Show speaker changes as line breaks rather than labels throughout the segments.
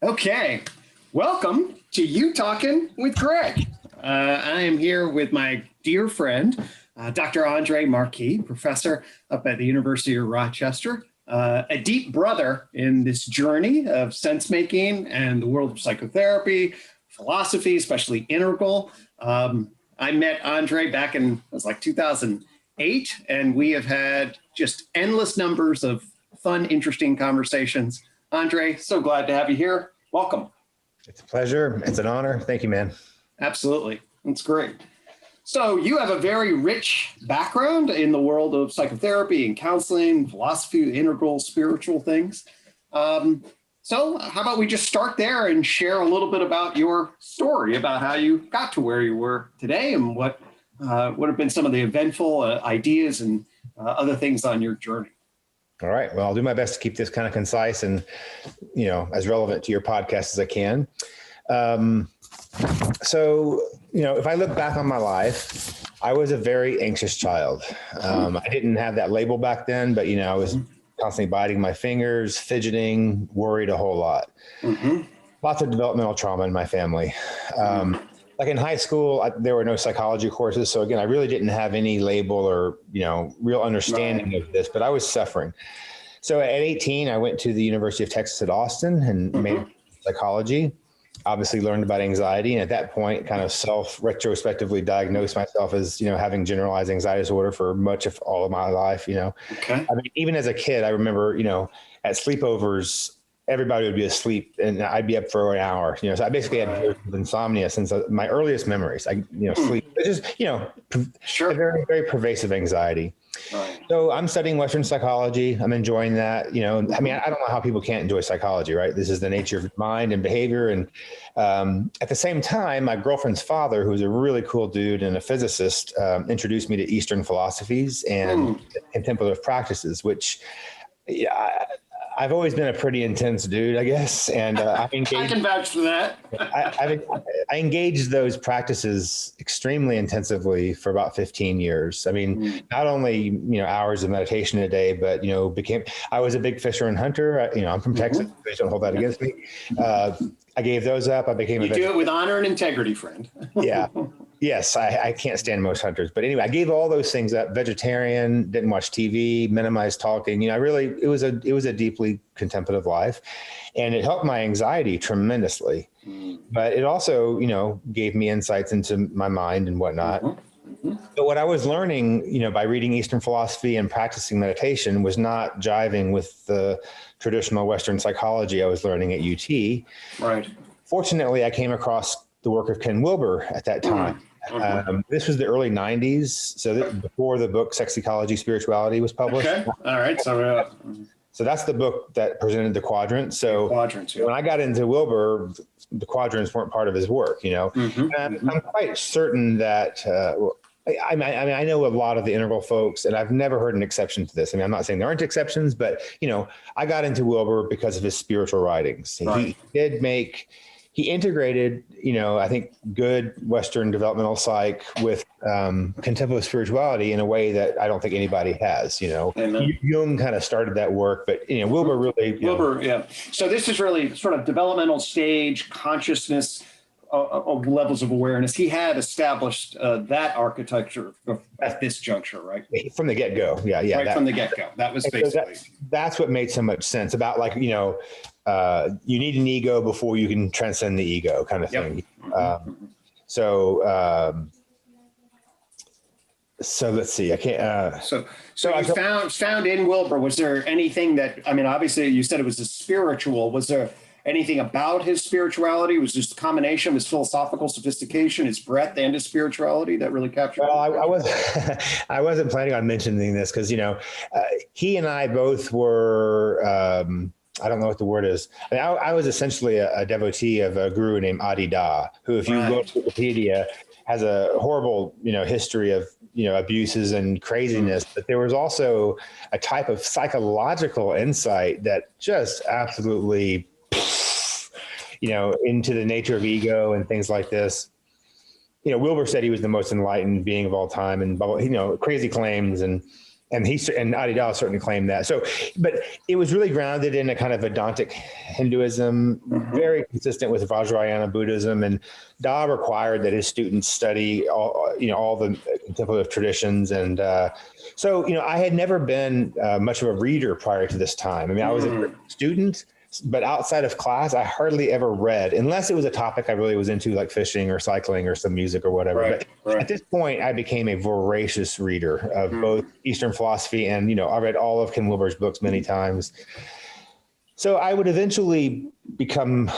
Okay, welcome to UTOKing with Gregg. I am here with my dear friend, Dr. Andre Marquis, professor up at the University of Rochester, a deep brother in this journey of sense-making and the world of psychotherapy, philosophy, especially integral. I met Andre back in, it was like 2008, and we have had just endless numbers of fun, interesting conversations. Andre, so glad to have you here. Welcome.
It's a pleasure. It's an honor. Thank you, man.
Absolutely. That's great. So you have a very rich background in the world of psychotherapy and counseling, philosophy, integral, spiritual things. So how about we just start there and share a little bit about your story, about how you got to where you were today and what have been some of the eventful ideas and other things on your journey.
All right. Well, I'll do my best to keep this kind of concise and, as relevant to your podcast as I can. If I look back on my life, I was a very anxious child. I didn't have that label back then, but, I was constantly biting my fingers, fidgeting, worried a whole lot.
Mm-hmm.
Lots of developmental trauma in my family. Like in high school, there were no psychology courses. So again, I really didn't have any label or, real understanding of this, but I was suffering. So at 18, I went to the University of Texas at Austin and made psychology, obviously learned about anxiety. And at that point, kind of retrospectively diagnosed myself as, having generalized anxiety disorder for much of all of my life,
Okay.
I mean, even as a kid, I remember, at sleepovers, everybody would be asleep and I'd be up for an hour, so I basically had insomnia since my earliest memories. Sleep, it's just, a very, very pervasive anxiety.
Right.
So I'm studying Western psychology. I'm enjoying that, I don't know how people can't enjoy psychology, right? This is the nature of mind and behavior. And at the same time, my girlfriend's father, who's a really cool dude and a physicist, introduced me to Eastern philosophies and contemplative practices, which, I've always been a pretty intense dude, I guess. And I
can vouch for that.
I engaged those practices extremely intensively for about 15 years. I mean, not only, hours of meditation a day, but, I was a big fisher and hunter. I'm from Texas. Please don't hold that against me. I gave those up. I became
You do it with honor and integrity, friend.
Yeah. Yes, I can't stand most hunters, but anyway, I gave all those things up. Vegetarian, didn't watch TV, minimized talking. It was a deeply contemplative life, and it helped my anxiety tremendously. But it also, gave me insights into my mind and whatnot. But what I was learning, by reading Eastern philosophy and practicing meditation was not jiving with the traditional Western psychology I was learning at UT.
Right.
Fortunately, I came across the work of Ken Wilber at that time. This was the early 90s, so before the book Sex, Ecology, Spirituality was published.
Okay. All right.
So that's the book that presented the quadrants. So when I got into Wilber, the quadrants weren't part of his work, And I'm quite certain that, I know a lot of the integral folks, and I've never heard an exception to this. I'm not saying there aren't exceptions, but, I got into Wilber because of his spiritual writings.
Right.
He integrated, I think, good Western developmental psych with contemplative spirituality in a way that I don't think anybody has. Jung kind of started that work, but Wilber really.
Yeah. So this is really sort of developmental stage consciousness of levels of awareness. He had established that architecture at this juncture, right?
From the get-go. Yeah.
Right from the get-go. That was basically.
So that's what made so much sense about you need an ego before you can transcend the ego kind of thing. So let's see. I can't.
So you found in Wilber. Was there anything that? Obviously, you said it was a spiritual. Was there anything about his spirituality? Was just a combination of his philosophical sophistication, his breadth, and his spirituality that really captured?
Well, I wasn't planning on mentioning this because he and I both were. I don't know what the word is. I was essentially a devotee of a guru named Adi Da, who, if you go to Wikipedia, has a horrible, history of, abuses and craziness. But there was also a type of psychological insight that just absolutely, into the nature of ego and things like this. Wilber said he was the most enlightened being of all time, and crazy claims. And And Adidal certainly claimed that. So, but it was really grounded in a kind of Vedantic Hinduism, very consistent with Vajrayana Buddhism. And Da required that his students study all the contemplative traditions. And so, I had never been much of a reader prior to this time. I mean, I was a student, but outside of class, I hardly ever read, unless it was a topic I really was into, like fishing or cycling or some music or whatever. But at this point, I became a voracious reader of both Eastern philosophy and, I read all of Ken Wilber's books many times. So I would eventually become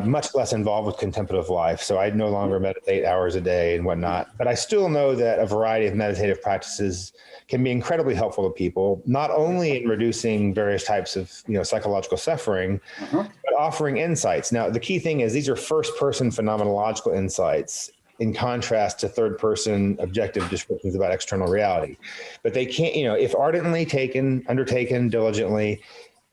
much less involved with contemplative life. So I no longer meditate hours a day and whatnot. But I still know that a variety of meditative practices can be incredibly helpful to people, not only in reducing various types of psychological suffering, but offering insights. Now, the key thing is these are first-person phenomenological insights in contrast to third-person objective descriptions about external reality. But they can't, if ardently undertaken diligently,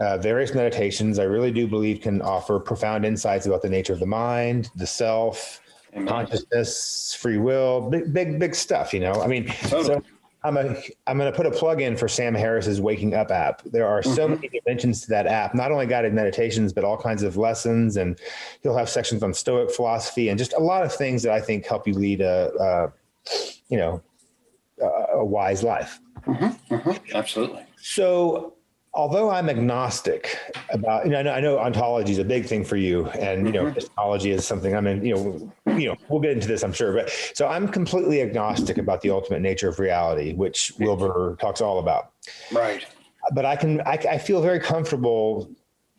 various meditations, I really do believe, can offer profound insights about the nature of the mind, the self, consciousness, free will, big stuff, I mean, so I'm going to put a plug in for Sam Harris's Waking Up app. There are so many dimensions to that app, not only guided meditations, but all kinds of lessons. And he'll have sections on Stoic philosophy and just a lot of things that I think help you lead a wise life.
Absolutely.
So, although I'm agnostic about, I know ontology is a big thing for you, and epistemology is something I'm in. We'll get into this, I'm sure. But so I'm completely agnostic about the ultimate nature of reality, which Wilber talks all about.
Right.
But I feel very comfortable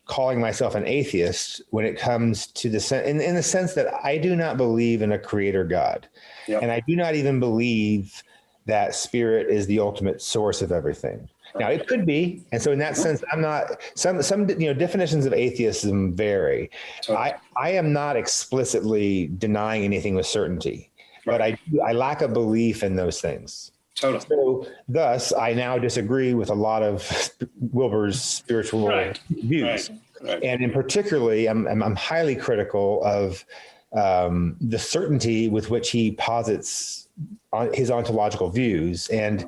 calling myself an atheist when it comes to in the sense that I do not believe in a creator God, and I do not even believe that spirit is the ultimate source of everything. Now, it could be. And so in that sense, I'm not, some definitions of atheism vary. I am not explicitly denying anything with certainty, but I lack a belief in those things.
Totally.
So thus, I now disagree with a lot of Wilber's spiritual views. Right. And in particularly, I'm highly critical of the certainty with which he posits his ontological views. And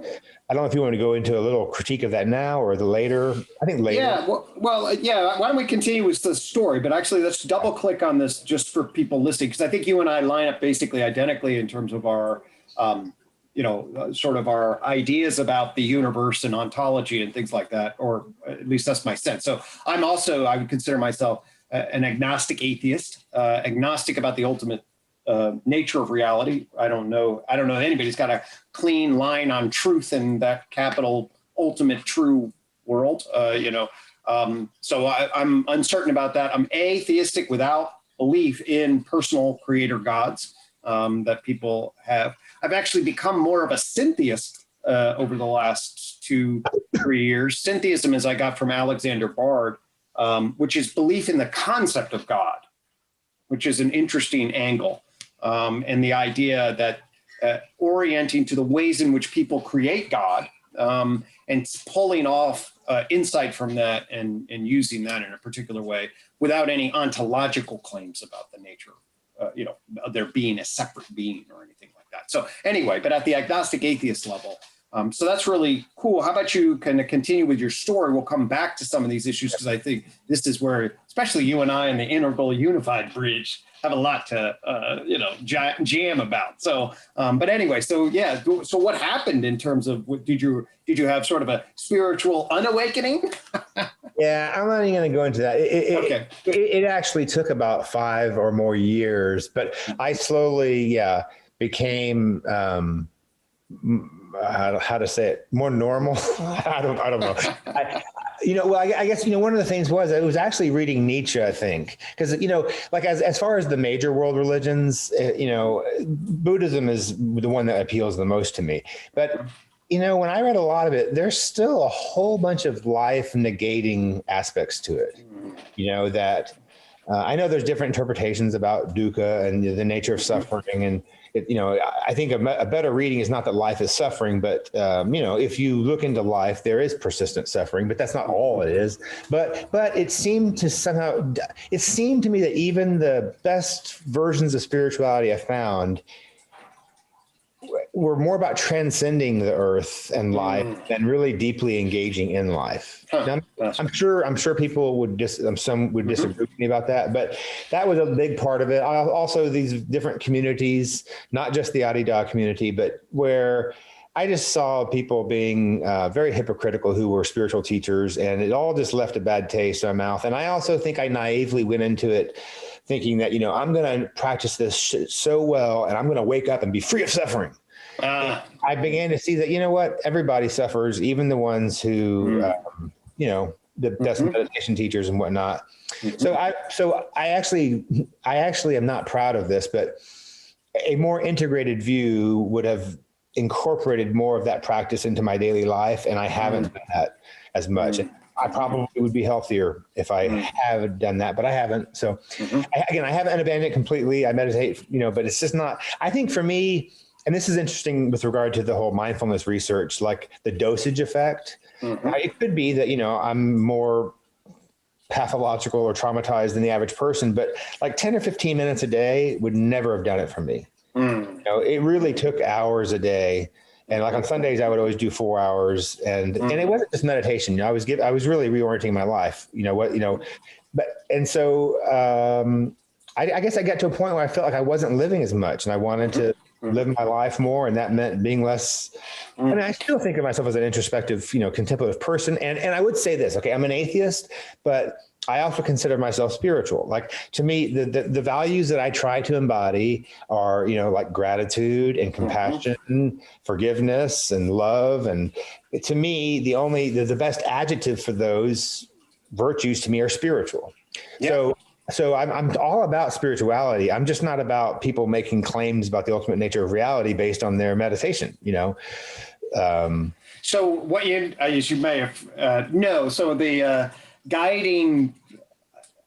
I don't know if you want to go into a little critique of that now or later. I think later.
Yeah. Why don't we continue with the story? But actually, let's double click on this just for people listening, because I think you and I line up basically identically in terms of our, sort of our ideas about the universe and ontology and things like that, or at least that's my sense. So I would consider myself an agnostic atheist, agnostic about the ultimate nature of reality. I don't know anybody's got a clean line on truth in that capital ultimate true world. So I'm uncertain about that. I'm atheistic without belief in personal creator gods that people have. I've actually become more of a syntheist over the last 2-3 years. Syntheism, as I got from Alexander Bard, which is belief in the concept of God, which is an interesting angle. And the idea that orienting to the ways in which people create God and pulling off insight from that and using that in a particular way without any ontological claims about the nature, of there being a separate being or anything like that. So anyway, but at the agnostic atheist level, so that's really cool. How about you kind of continue with your story? We'll come back to some of these issues because I think this is where, especially you and I and the Integral Unified Bridge have a lot to, jam about. So, but anyway, so what happened in terms of did you have sort of a spiritual unawakening?
Yeah, I'm not even going to go into that. It actually took about 5 or more years, but I slowly, became, how to say it, more normal. I don't know. I guess, one of the things was I was actually reading Nietzsche, I think, because, like as far as the major world religions, Buddhism is the one that appeals the most to me. But, when I read a lot of it, there's still a whole bunch of life negating aspects to it, that I know there's different interpretations about dukkha and the nature of suffering. And, I think a better reading is not that life is suffering, but, if you look into life, there is persistent suffering, but that's not all it is. But it seemed to me that even the best versions of spirituality I found were more about transcending the earth and life than really deeply engaging in life. Now, I'm sure people would some would disagree with me about that, but that was a big part of it. Also, these different communities, not just the Adidas community, but where I just saw people being very hypocritical who were spiritual teachers, and it all just left a bad taste in my mouth. And I also think I naively went into it thinking that, I'm going to practice this so well, and I'm going to wake up and be free of suffering. I began to see that, what, everybody suffers, even the ones who, the best meditation teachers and whatnot. So I actually am not proud of this, but a more integrated view would have incorporated more of that practice into my daily life. And I haven't done that as much. I probably would be healthier if I had done that, but I haven't. So I haven't abandoned it completely. I meditate, but it's just not, I think for me, and this is interesting with regard to the whole mindfulness research, like the dosage effect. It could be that, I'm more pathological or traumatized than the average person, but like 10 or 15 minutes a day would never have done it for me. It really took hours a day. And like on Sundays, I would always do 4 hours, and it wasn't just meditation. I was really reorienting my life. I guess I got to a point where I felt like I wasn't living as much, and I wanted to live my life more, and that meant being less. I mean, I still think of myself as an introspective, contemplative person, and I would say this. Okay, I'm an atheist, but I also consider myself spiritual. Like, to me, the values that I try to embody are, like gratitude and compassion, forgiveness and love. And to me, the best adjective for those virtues to me are spiritual. Yeah. So I'm all about spirituality. I'm just not about people making claims about the ultimate nature of reality based on their meditation,
So what as you may have know, so the guiding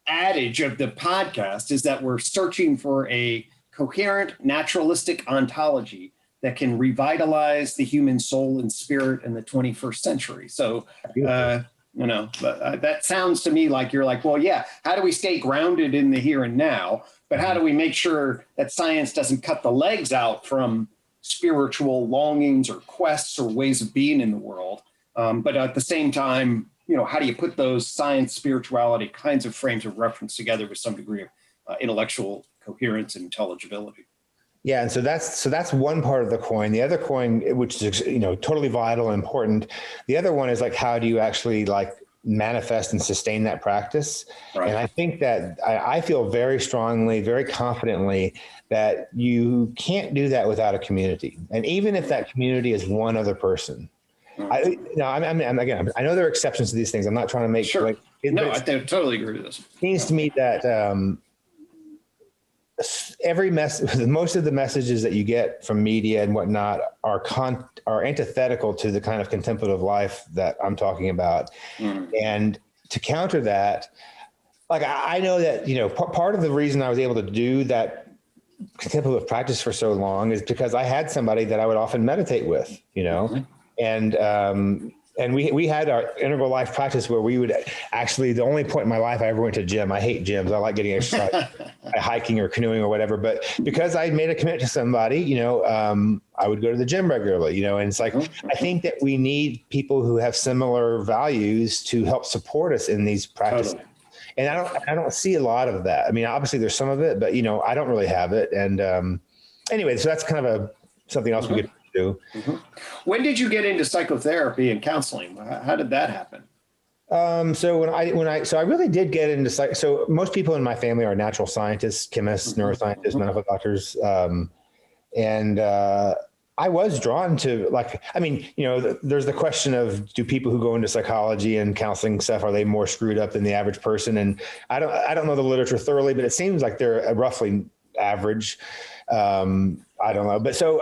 adage of the podcast is that we're searching for a coherent, naturalistic ontology that can revitalize the human soul and spirit in the 21st century. So, that sounds to me like you're like, well, yeah, how do we stay grounded in the here and now? But how do we make sure that science doesn't cut the legs out from spiritual longings or quests or ways of being in the world? But at the same time, how do you put those science, spirituality kinds of frames of reference together with some degree of intellectual coherence and intelligibility?
Yeah, and so that's one part of the coin. The other coin, which is totally vital and important, the other one is like, how do you actually like manifest and sustain that practice? Right. And I think that I feel very strongly, very confidently that you can't do that without a community. And even if that community is one other person. I know there are exceptions to these things. I'm not trying to make
sure. I totally agree with this.
It seems to me that most of the messages that you get from media and whatnot are antithetical to the kind of contemplative life that I'm talking about. And to counter that, like I know that part of the reason I was able to do that contemplative practice for so long is because I had somebody that I would often meditate with, And we had our integral life practice where we would actually, the only point in my life I ever went to gym. I hate gyms. I like getting exercise by hiking or canoeing or whatever. But because I made a commitment to somebody, I would go to the gym regularly, and it's like, I think that we need people who have similar values to help support us in these practices. Totally. And I don't see a lot of that. I mean, obviously there's some of it, but I don't really have it. And anyway, so that's kind of something else we could do.
When did you get into psychotherapy and counseling? How did that happen?
So I really did get into so most people in my family are natural scientists, chemists, neuroscientists, medical doctors. And I was drawn to there's the question of, do people who go into psychology and counseling stuff, are they more screwed up than the average person? And I don't know the literature thoroughly, but it seems like they're roughly average. I don't know. But so,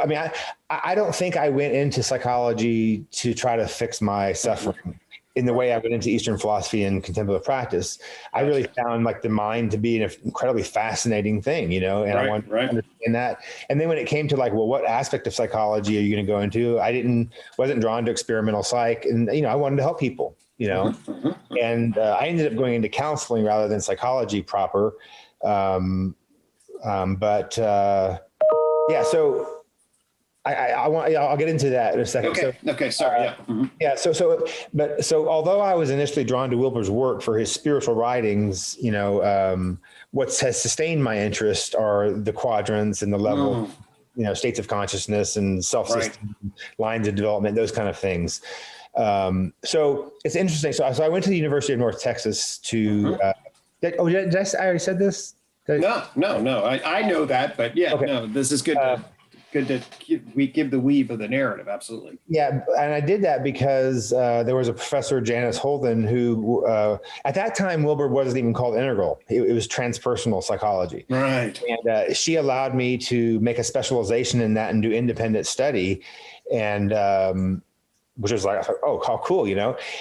I don't think I went into psychology to try to fix my suffering in the way I went into Eastern philosophy and contemplative practice. I really found like the mind to be an incredibly fascinating thing, and I wanted to understand that. And then when it came to like, well, what aspect of psychology are you going to go into? I wasn't drawn to experimental psych, and, I wanted to help people, and I ended up going into counseling rather than psychology proper. So I'll get into that in a second.
Okay. Okay. Sorry. Yeah. Mhm.
Yeah. So although I was initially drawn to Wilber's work for his spiritual writings, what has sustained my interest are the quadrants and the level, states of consciousness and self-system, lines of development, those kind of things. So it's interesting. So I went to the University of North Texas to, I already said this?
No. I know that, but yeah,
Okay.
no, this is good. Good to give the weave of the narrative. Absolutely.
Yeah. And I did that because there was a professor, Janice Holden, who at that time, Wilber wasn't even called Integral. It was transpersonal psychology.
Right.
And she allowed me to make a specialization in that and do independent study. And which was like, oh, how cool,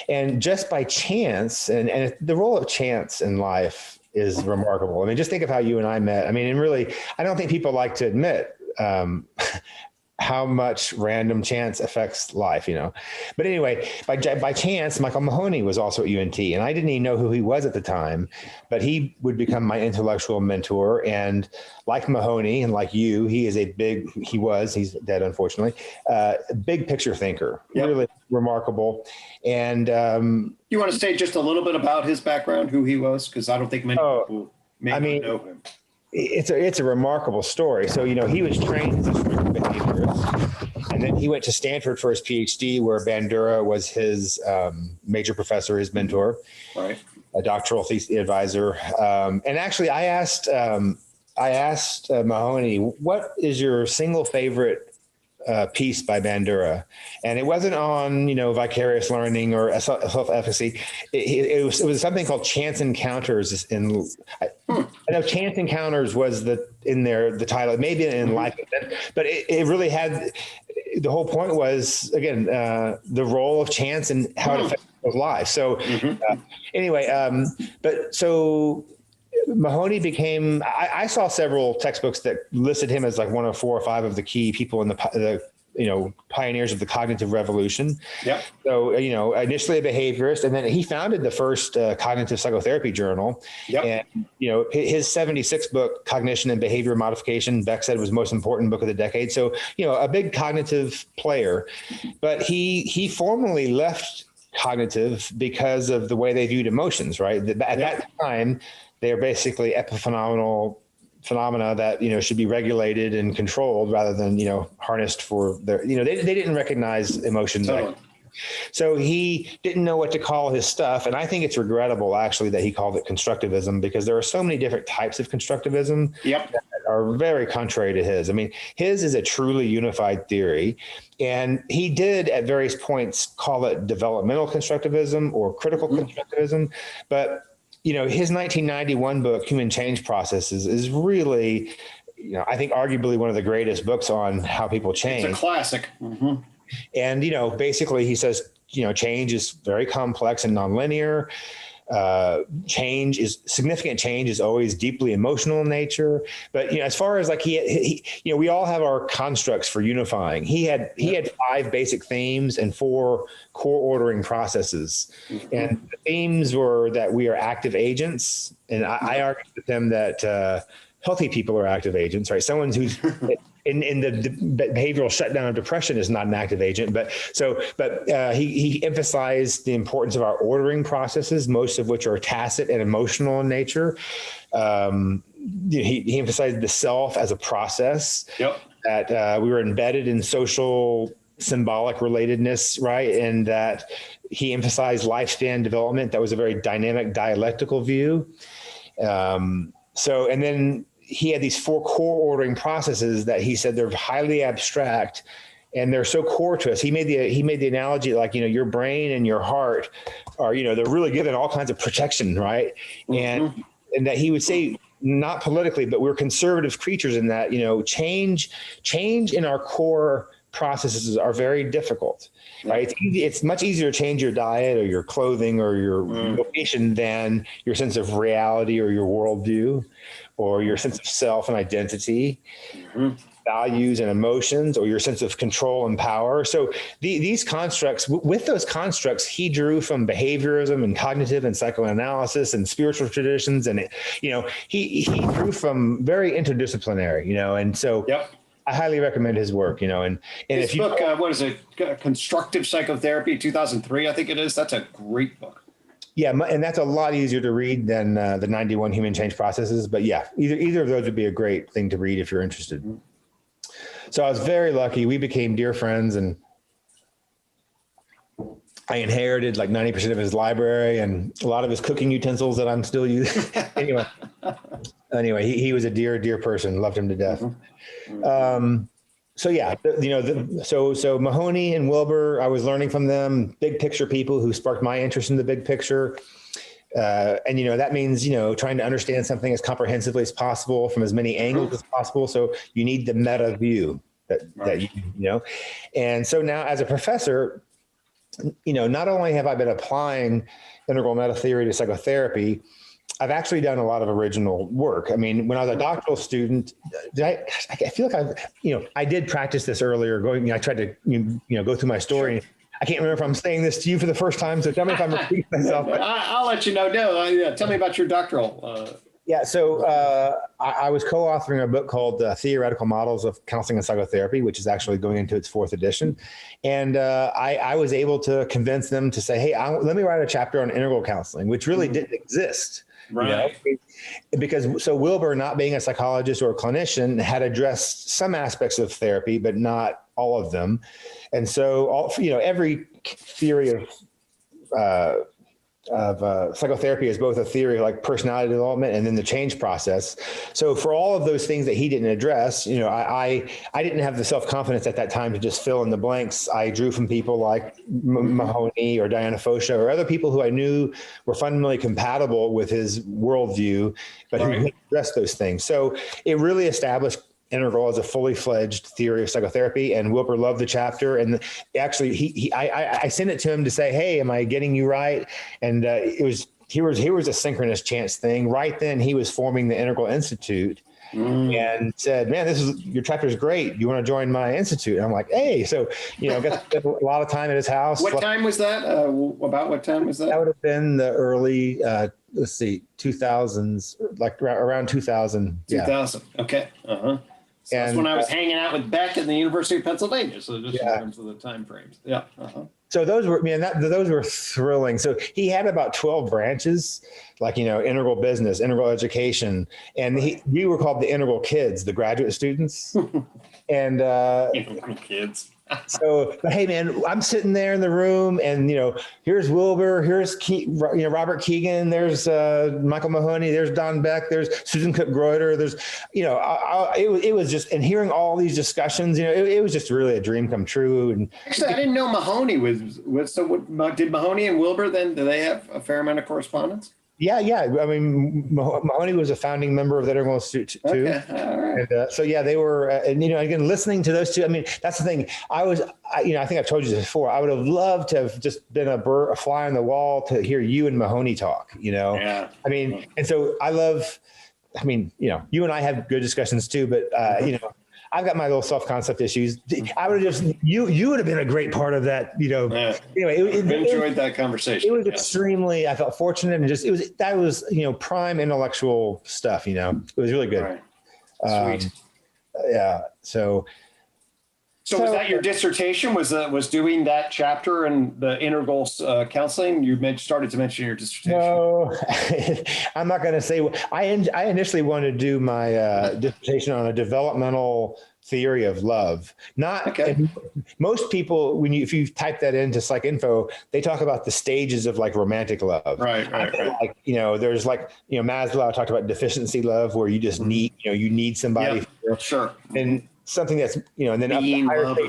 and just by chance, and the role of chance in life is remarkable. I mean, just think of how you and I met. I mean, and really, I don't think people like to admit how much random chance affects life, But anyway, by chance, Michael Mahoney was also at UNT, and I didn't even know who he was at the time, but he would become my intellectual mentor. And like Mahoney and like you, he's dead, unfortunately, a big picture thinker, really remarkable. And
you want to say just a little bit about his background, who he was? Because I don't think many people know him.
It's a remarkable story. So, he was trained as a strict behaviorist, and then he went to Stanford for his PhD, where Bandura was his major professor, his mentor,
right,
a doctoral thesis advisor. And actually, I asked Mahoney, what is your single favorite piece by Bandura? And it wasn't on, vicarious learning or self-efficacy. It was something called Chance Encounters. I know Chance Encounters was the title, maybe in life, but it really had, the whole point was, again, the role of chance and how it affects people's lives. So so Mahoney became, I saw several textbooks that listed him as like one of 4 or 5 of the key people in the pioneers of the cognitive revolution.
Yeah.
So, initially a behaviorist, and then he founded the first cognitive psychotherapy journal. Yep. And, his 76 book, Cognition and Behavior Modification, Beck said was the most important book of the decade. So, a big cognitive player, but he formally left cognitive because of the way they viewed emotions, right? At that time, they are basically epiphenomenal phenomena that, should be regulated and controlled rather than, harnessed for their, they didn't recognize emotions.
Totally.
So he didn't know what to call his stuff. And I think it's regrettable, actually, that he called it constructivism, because there are so many different types of constructivism that are very contrary to his. I mean, his is a truly unified theory. And he did at various points call it developmental constructivism or critical constructivism. But his 1991 book, Human Change Processes, is really, I think arguably one of the greatest books on how people change.
It's a classic. Mm-hmm.
And, basically he says, change is very complex and nonlinear. Significant change is always deeply emotional in nature. But, as far as like he we all have our constructs for unifying. He had 5 basic themes and 4 core ordering processes. Mm-hmm. And the themes were that we are active agents. And I argued with him that healthy people are active agents, right? Someone who's in the behavioral shutdown of depression is not an active agent, but he emphasized the importance of our ordering processes, most of which are tacit and emotional in nature. He emphasized the self as a process, that we were embedded in social symbolic relatedness, right? And that he emphasized lifespan development. That was a very dynamic dialectical view. And then he had these 4 core ordering processes that he said they're highly abstract and they're so core to us. He made the analogy like, your brain and your heart are, they're really given all kinds of protection, right? Mm-hmm. And that he would say, not politically, but we're conservative creatures in that, change in our core processes are very difficult, right? It's much easier to change your diet or your clothing or your location than your sense of reality or your worldview or your sense of self and identity, values and emotions, or your sense of control and power. So these constructs, with those constructs, he drew from behaviorism and cognitive and psychoanalysis and spiritual traditions. And, he drew from very interdisciplinary, and so I highly recommend his work, and
His
if you
book, what is it? Constructive Psychotherapy, 2003, I think it is. That's a great book.
Yeah, and that's a lot easier to read than the 91 Human Change Processes. But yeah, either of those would be a great thing to read if you're interested. So I was very lucky. We became dear friends, and I inherited like 90% of his library and a lot of his cooking utensils that I'm still using. Anyway, he was a dear person. Loved him to death. So yeah, so Mahoney and Wilber, I was learning from them, big picture people who sparked my interest in the big picture. And, that means, trying to understand something as comprehensively as possible from as many angles as possible. So you need the meta view that and so now as a professor, not only have I been applying integral meta theory to psychotherapy, I've actually done a lot of original work. I mean, when I was a doctoral student, I feel like I did practice this earlier. I tried to, go through my story. I can't remember if I'm saying this to you for the first time, so tell me if I'm repeating myself.
I'll let you know. No, tell me about your doctoral.
So I was co-authoring a book called Theoretical Models of Counseling and Psychotherapy, which is actually going into its 4th edition. And I was able to convince them to say, hey, let me write a chapter on integral counseling, which really didn't exist.
Right.
Because Wilber, not being a psychologist or a clinician, had addressed some aspects of therapy, but not all of them. And so, every theory of psychotherapy is both a theory of like personality development and then the change process. So for all of those things that he didn't address, I didn't have the self-confidence at that time to just fill in the blanks. I drew from people like Mahoney or Diana Fosha or other people who I knew were fundamentally compatible with his worldview, but who didn't address those things. So it really established integral as a fully fledged theory of psychotherapy, and Wilber loved the chapter. And actually, I sent it to him to say, "Hey, am I getting you right?" And here was a synchronous chance thing. Right then, he was forming the Integral Institute, and said, "Man, your chapter is great. You want to join my institute?" And I'm like, "Hey!" So got to spend a lot of time at his house.
What time was that? About what time was that?
That would have been the early 2000s, like around 2000.
2000. Yeah. Okay. So that's when I was hanging out with Beck at the University of Pennsylvania. So just in terms of the time frames. Yeah.
So those were thrilling. So he had about 12 branches, like, integral business, integral education. And we were called the integral kids, the graduate students. And
integral kids.
So, but hey, man, I'm sitting there in the room, and here's Wilber, here's Robert Keegan, there's Michael Mahoney, there's Don Beck, there's Susan Cook-Greuter, there's it was just, and hearing all these discussions, it was just really a dream come true. And
actually, I didn't know Mahoney was so. What did Mahoney and Wilber then? Do they have a fair amount of correspondence?
Yeah. I mean, Mahoney was a founding member of the Integral Institute too. Okay. All right. And so they were, and again, listening to those two. I mean, that's the thing. I think I've told you this before. I would have loved to have just been a fly on the wall to hear you and Mahoney talk. Yeah. I mean, and so you and I have good discussions too, but I've got my little self-concept issues. I would have just, you would have been a great part of that, Anyway,
I've enjoyed that conversation.
It was extremely, I felt fortunate, and that was prime intellectual stuff, It was really good.
Right. Sweet.
Yeah. So
was that your dissertation? Was doing that chapter in the integral counseling? You started to mention your dissertation.
No, I'm not going to say. I initially wanted to do my dissertation on a developmental theory of love. Most people, if you type that into PsycInfo, they talk about the stages of like romantic love.
Right.
Like, there's like, Maslow talked about deficiency love, where you just need, you need somebody.
Yep. Sure.
And something that's, and then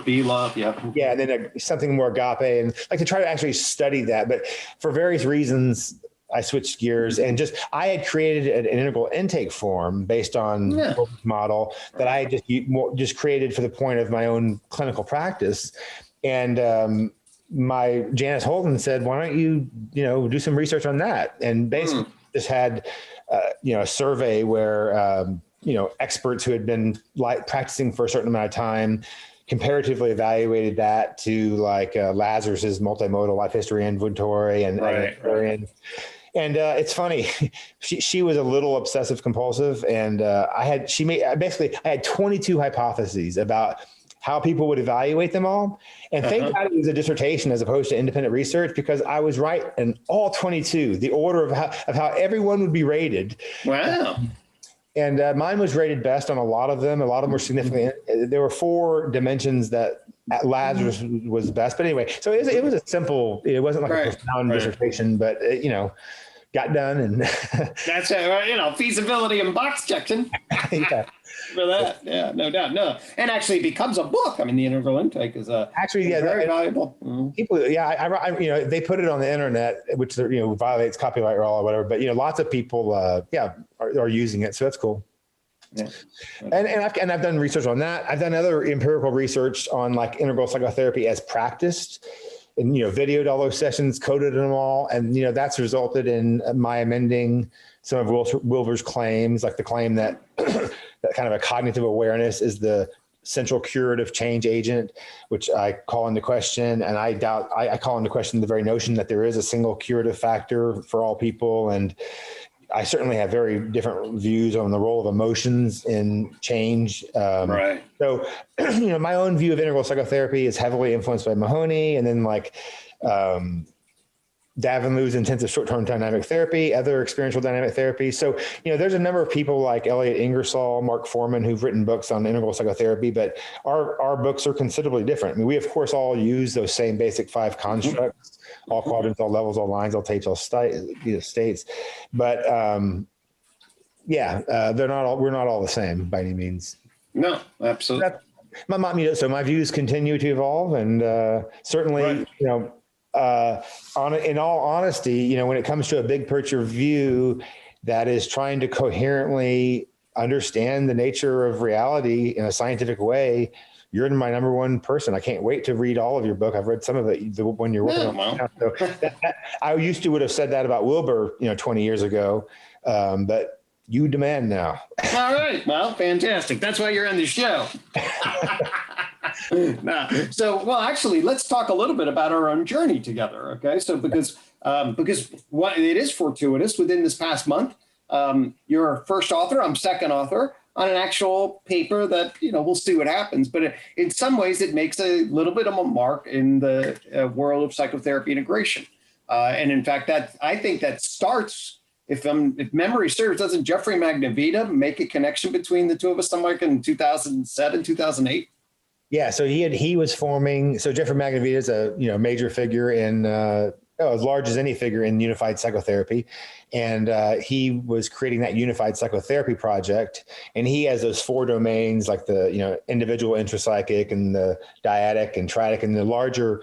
be love. Yeah.
Yeah. And then something more agape, and like to try to actually study that. But for various reasons, I switched gears, and I had created an integral intake form based on the model that I had just created for the point of my own clinical practice. And my Janice Holden said, "Why don't you, do some research on that?" And basically just had, a survey where, experts who had been practicing for a certain amount of time comparatively evaluated that to like Lazarus's multimodal life history inventory and And it's funny, she was a little obsessive compulsive, and I had 22 hypotheses about how people would evaluate them all. And thank God it was a dissertation as opposed to independent research, because I was right in all 22, the order of how everyone would be rated.
Wow.
And mine was rated best on a lot of them. A lot of them were significant. There were 4 dimensions that Lazarus was best. But anyway, so it was a simple, it wasn't like a profound dissertation, but got done. And
that's feasibility and box checking.
Yeah.
For that, yeah, no doubt, no, and actually it becomes a book. I mean, the Integral Intake is very valuable.
People, they put it on the internet, which violates copyright law or whatever. But lots of people, are using it, so that's cool. Yeah. And I've done research on that. I've done other empirical research on like integral psychotherapy as practiced, and videoed all those sessions, coded them all, and that's resulted in my amending some of Wilber's claims, like the claim that that kind of a cognitive awareness is the central curative change agent, which I call into question. And I call into question the very notion that there is a single curative factor for all people. And I certainly have very different views on the role of emotions in change.
Right.
So, my own view of integral psychotherapy is heavily influenced by Mahoney, and then Davinlou's intensive short-term dynamic therapy, other experiential dynamic therapy. So, there's a number of people like Elliot Ingersoll, Mark Foreman, who've written books on integral psychotherapy, but our books are considerably different. I mean, we of course all use those same basic 5 constructs, all quadrants, all levels, all lines, all tapes, all states. But we're not all the same by any means.
No, absolutely.
My views continue to evolve, and certainly,
right.
In all honesty, when it comes to a big picture view that is trying to coherently understand the nature of reality in a scientific way, you're my number one person. I can't wait to read all of your book. I've read some of it, the one you're working on.
Well.
So I would have said that about Wilber, 20 years ago, but you demand now.
All right. Well, fantastic. That's why you're on the show. Actually, let's talk a little bit about our own journey together. Okay. So because what it is fortuitous within this past month, you're first author, I'm second author on an actual paper that, we'll see what happens. But in some ways, it makes a little bit of a mark in the world of psychotherapy integration. And in fact, I think that starts, if memory serves, doesn't Jeffrey Magnavita make a connection between the two of us somewhere in 2007, 2008?
Yeah, so he was forming. So Jeffrey Magnavita is a major figure in as large as any figure in unified psychotherapy, and he was creating that unified psychotherapy project. And he has those 4 domains, like the individual intrapsychic and the dyadic and triadic, and the larger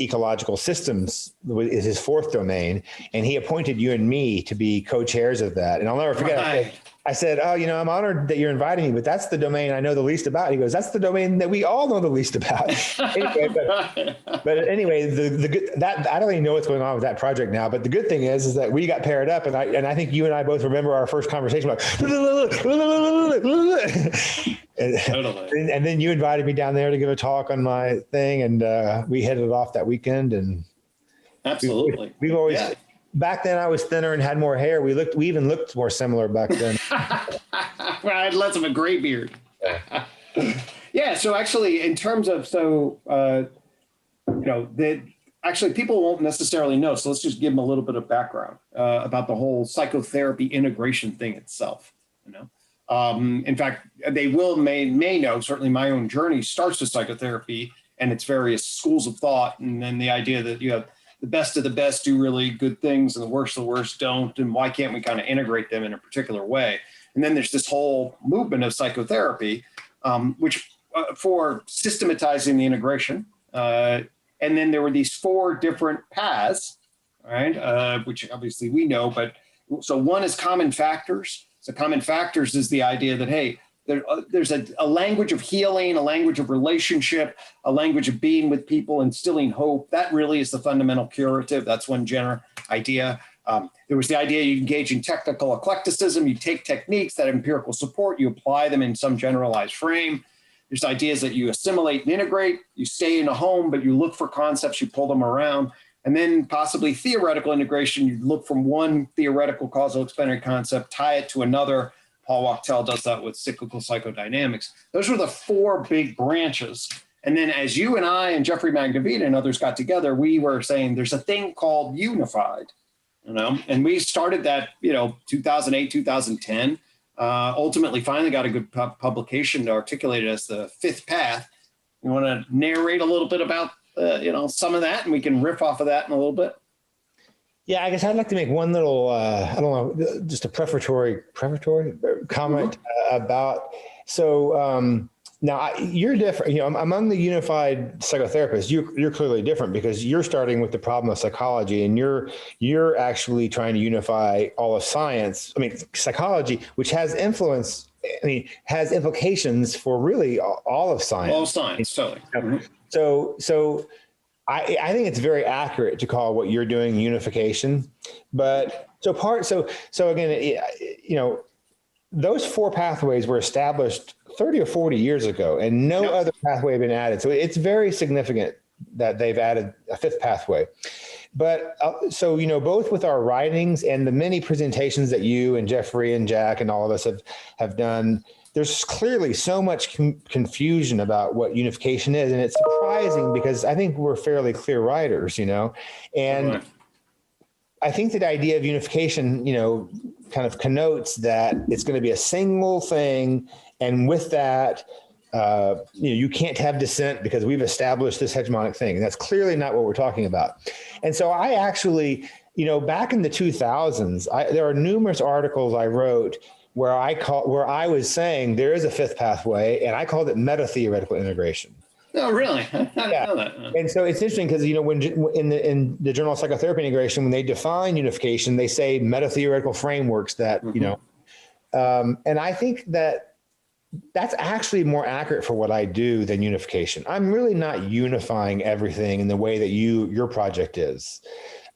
ecological systems is his 4th domain. And he appointed you and me to be co-chairs of that. And I'll never forget.
Right.
I said, I'm honored that you're inviting me, but that's the domain I know the least about. He goes, that's the domain that we all know the least about. Anyway, but anyway, the good, that I don't even know what's going on with that project now. But the good thing is that we got paired up, and I think you and I both remember our first conversation. Like, and then you invited me down there to give a talk on my thing, and we headed off that weekend. And
absolutely,
we've always. Yeah. Back then I was thinner and had more hair. We even looked more similar back then.
Well, I had less of a gray beard. Yeah. So actually, in terms of, actually people won't necessarily know. So let's just give them a little bit of background about the whole psychotherapy integration thing itself. In fact, they may know, certainly my own journey starts with psychotherapy and its various schools of thought. And then the idea that you have the best of the best do really good things and the worst of the worst don't. And why can't we kind of integrate them in a particular way? And then there's this whole movement of psychotherapy, which for systematizing the integration. And then there were these 4 different paths, right? Which obviously we know, but so one is common factors. So common factors is the idea that, hey, there's a language of healing, a language of relationship, a language of being with people, instilling hope. That really is the fundamental curative. That's one general idea. There was the idea you engage in technical eclecticism. You take techniques that have empirical support, you apply them in some generalized frame. There's ideas that you assimilate and integrate. You stay in a home, but you look for concepts, you pull them around. And then possibly theoretical integration, you look from one theoretical causal explanatory concept, tie it to another. Paul Wachtel does that with cyclical psychodynamics. Those were the four big branches. And then as you and I and Jeffrey Magdavita and others got together, we were saying there's a thing called unified, and we started that, 2008, 2010, ultimately finally got a good publication to articulate it as the fifth path. You want to narrate a little bit about, some of that, and we can riff off of that in a little bit?
Yeah, I guess I'd like to make one little, I don't know, just a prefatory comment about, so now you're different, among the unified psychotherapists, you're clearly different because you're starting with the problem of psychology, and you're actually trying to unify all of science. I mean, psychology, which has has implications for really all of science. All of science,
totally. Mm-hmm.
So I think it's very accurate to call what you're doing unification, but so again, those four pathways were established 30 or 40 years ago, and no other pathway had been added. So it's very significant that they've added a fifth pathway. But both with our writings and the many presentations that you and Jeffrey and Jack and all of us have done, there's clearly so much confusion about what unification is. And it's surprising because I think we're fairly clear writers, and I think that idea of unification, kind of connotes that it's going to be a single thing. And with that, you can't have dissent because we've established this hegemonic thing. And that's clearly not what we're talking about. And so I actually, back in the 2000s, there are numerous articles I wrote where I was saying there is a fifth pathway, and I called it meta-theoretical integration.
Oh, really? I didn't know that.
And so it's interesting because, when in the Journal of Psychotherapy Integration, when they define unification, they say meta-theoretical frameworks that, and I think that's actually more accurate for what I do than unification. I'm really not unifying everything in the way that your project is.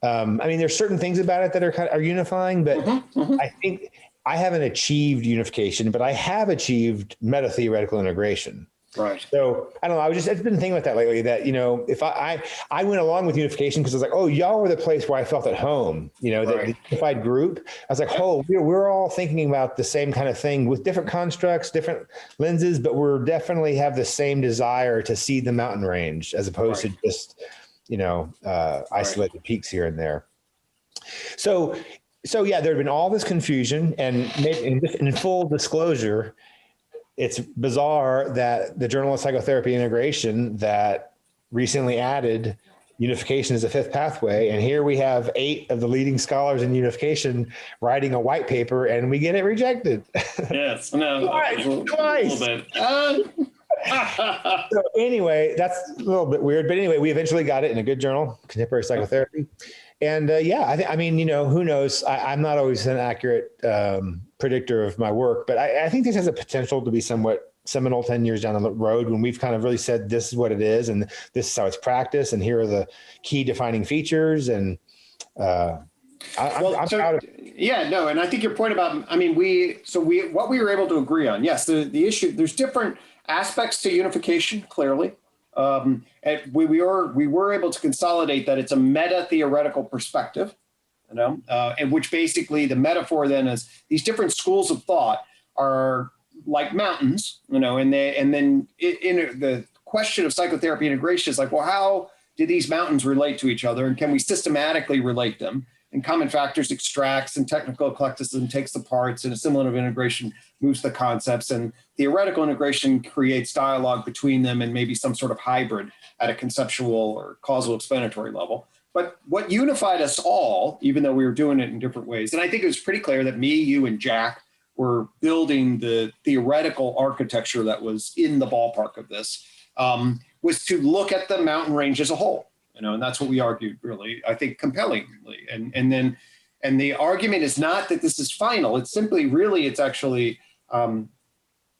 There's certain things about it that are unifying, but I think I haven't achieved unification, but I have achieved meta-theoretical integration.
Right.
So I don't know. I've been thinking about that lately, that, if I went along with unification because I was like, oh, y'all were the place where I felt at home, the unified group. I was like, oh, we're all thinking about the same kind of thing with different constructs, different lenses, but we're definitely have the same desire to see the mountain range as opposed to just, isolated peaks here and there. So yeah, there had been all this confusion, and in full disclosure, it's bizarre that the Journal of Psychotherapy Integration that recently added unification as a fifth pathway, and here we have 8 of the leading scholars in unification writing a white paper, and we get it rejected.
Yes, no,
twice.
A little bit.
So anyway, that's a little bit weird, but anyway, we eventually got it in a good journal, Contemporary Psychotherapy. And who knows? I'm not always an accurate predictor of my work, but I think this has a potential to be somewhat seminal 10 years down the road when we've kind of really said this is what it is, and this is how it's practiced, and here are the key defining features. And I'm proud of it.
Yeah, no, and I think your point about, what we were able to agree on, yes, the issue, there's different aspects to unification, clearly. And we were able to consolidate that it's a meta-theoretical perspective, and which basically the metaphor then is these different schools of thought are like mountains, and then the question of psychotherapy integration is like, well, how do these mountains relate to each other, and can we systematically relate them? And common factors extracts, and technical eclecticism takes the parts, and assimilative integration moves the concepts, and theoretical integration creates dialogue between them and maybe some sort of hybrid at a conceptual or causal explanatory level. But what unified us all, even though we were doing it in different ways, and I think it was pretty clear that me, you, and Jack were building the theoretical architecture that was in the ballpark of this, was to look at the mountain range as a whole. And that's what we argued, really, I think, compellingly. And the argument is not that this is final. It's simply, really, it's actually, I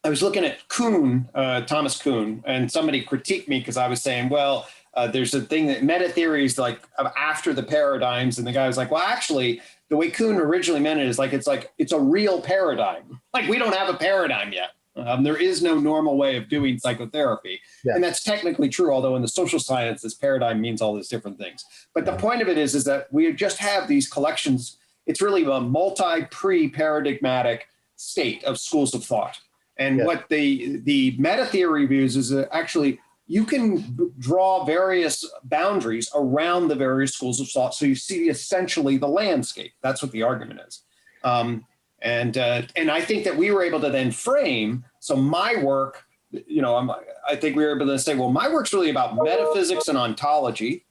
was looking at Kuhn, Thomas Kuhn, and somebody critiqued me because I was saying, well, there's a thing that meta theory is like after the paradigms. And the guy was like, well, actually, the way Kuhn originally meant it is it's a real paradigm. Like, we don't have a paradigm yet. There is no normal way of doing psychotherapy.
Yeah.
And that's technically true, although in the social sciences, paradigm means all these different things. But the point of it is that we just have these collections. It's really a multi-pre-paradigmatic state of schools of thought. And what the meta theory views is that actually you can draw various boundaries around the various schools of thought. So you see essentially the landscape. That's what the argument is. And I think that we were able to then frame, so my work, I think we were able to say, well, my work's really about metaphysics and ontology,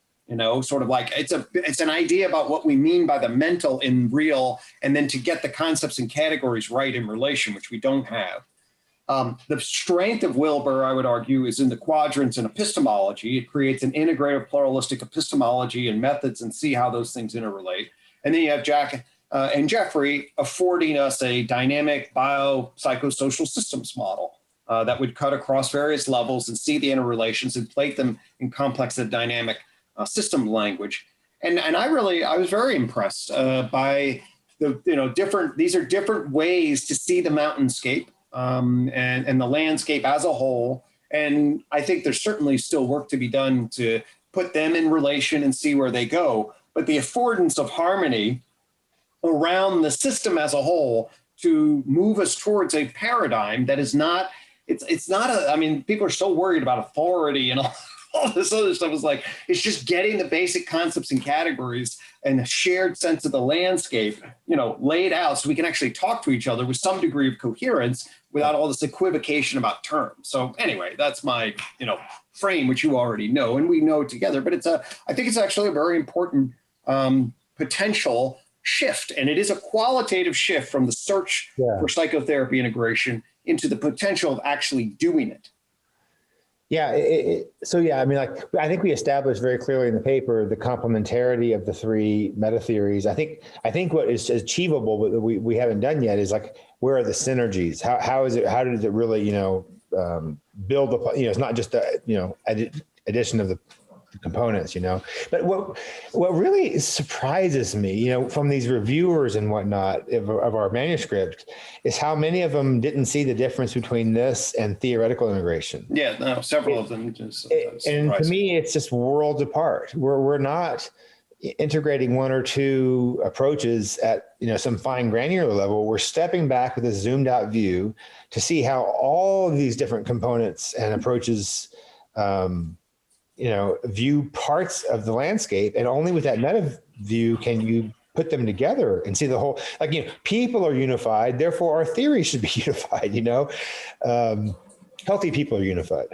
sort of like it's an idea about what we mean by the mental in real, and then to get the concepts and categories right in relation, which we don't have. The strength of Wilber, I would argue, is in the quadrants in epistemology. It creates an integrative pluralistic epistemology and methods and see how those things interrelate. And then you have Jack and Jeffrey affording us a dynamic biopsychosocial systems model that would cut across various levels and see the interrelations and plate them in complex and dynamic system language. And I was very impressed by these are different ways to see the mountainscape and the landscape as a whole. And I think there's certainly still work to be done to put them in relation and see where they go. But the affordance of harmony around the system as a whole to move us towards a paradigm that is not, people are so worried about authority and all this other stuff. Is like, it's just getting the basic concepts and categories and a shared sense of the landscape, laid out so we can actually talk to each other with some degree of coherence without all this equivocation about terms. So anyway, that's my, frame, which you already know, and we know together, but I think it's actually a very important potential shift. And it is a qualitative shift from the search for psychotherapy integration into the potential of actually doing it.
Yeah. I think we established very clearly in the paper the complementarity of the three meta theories. I think what is achievable, but we haven't done yet, is like, where are the synergies? How does it really, build the, it's not just the, addition of the components, but what really surprises me, from these reviewers and whatnot of our manuscript, is how many of them didn't see the difference between this and theoretical integration.
Yeah, no, several of them.
And to me, it's just worlds apart. We're not integrating one or two approaches at, some fine granular level. We're stepping back with a zoomed out view to see how all of these different components and approaches, view parts of the landscape, and only with that meta view can you put them together and see the whole, people are unified, therefore our theory should be unified, healthy people are unified.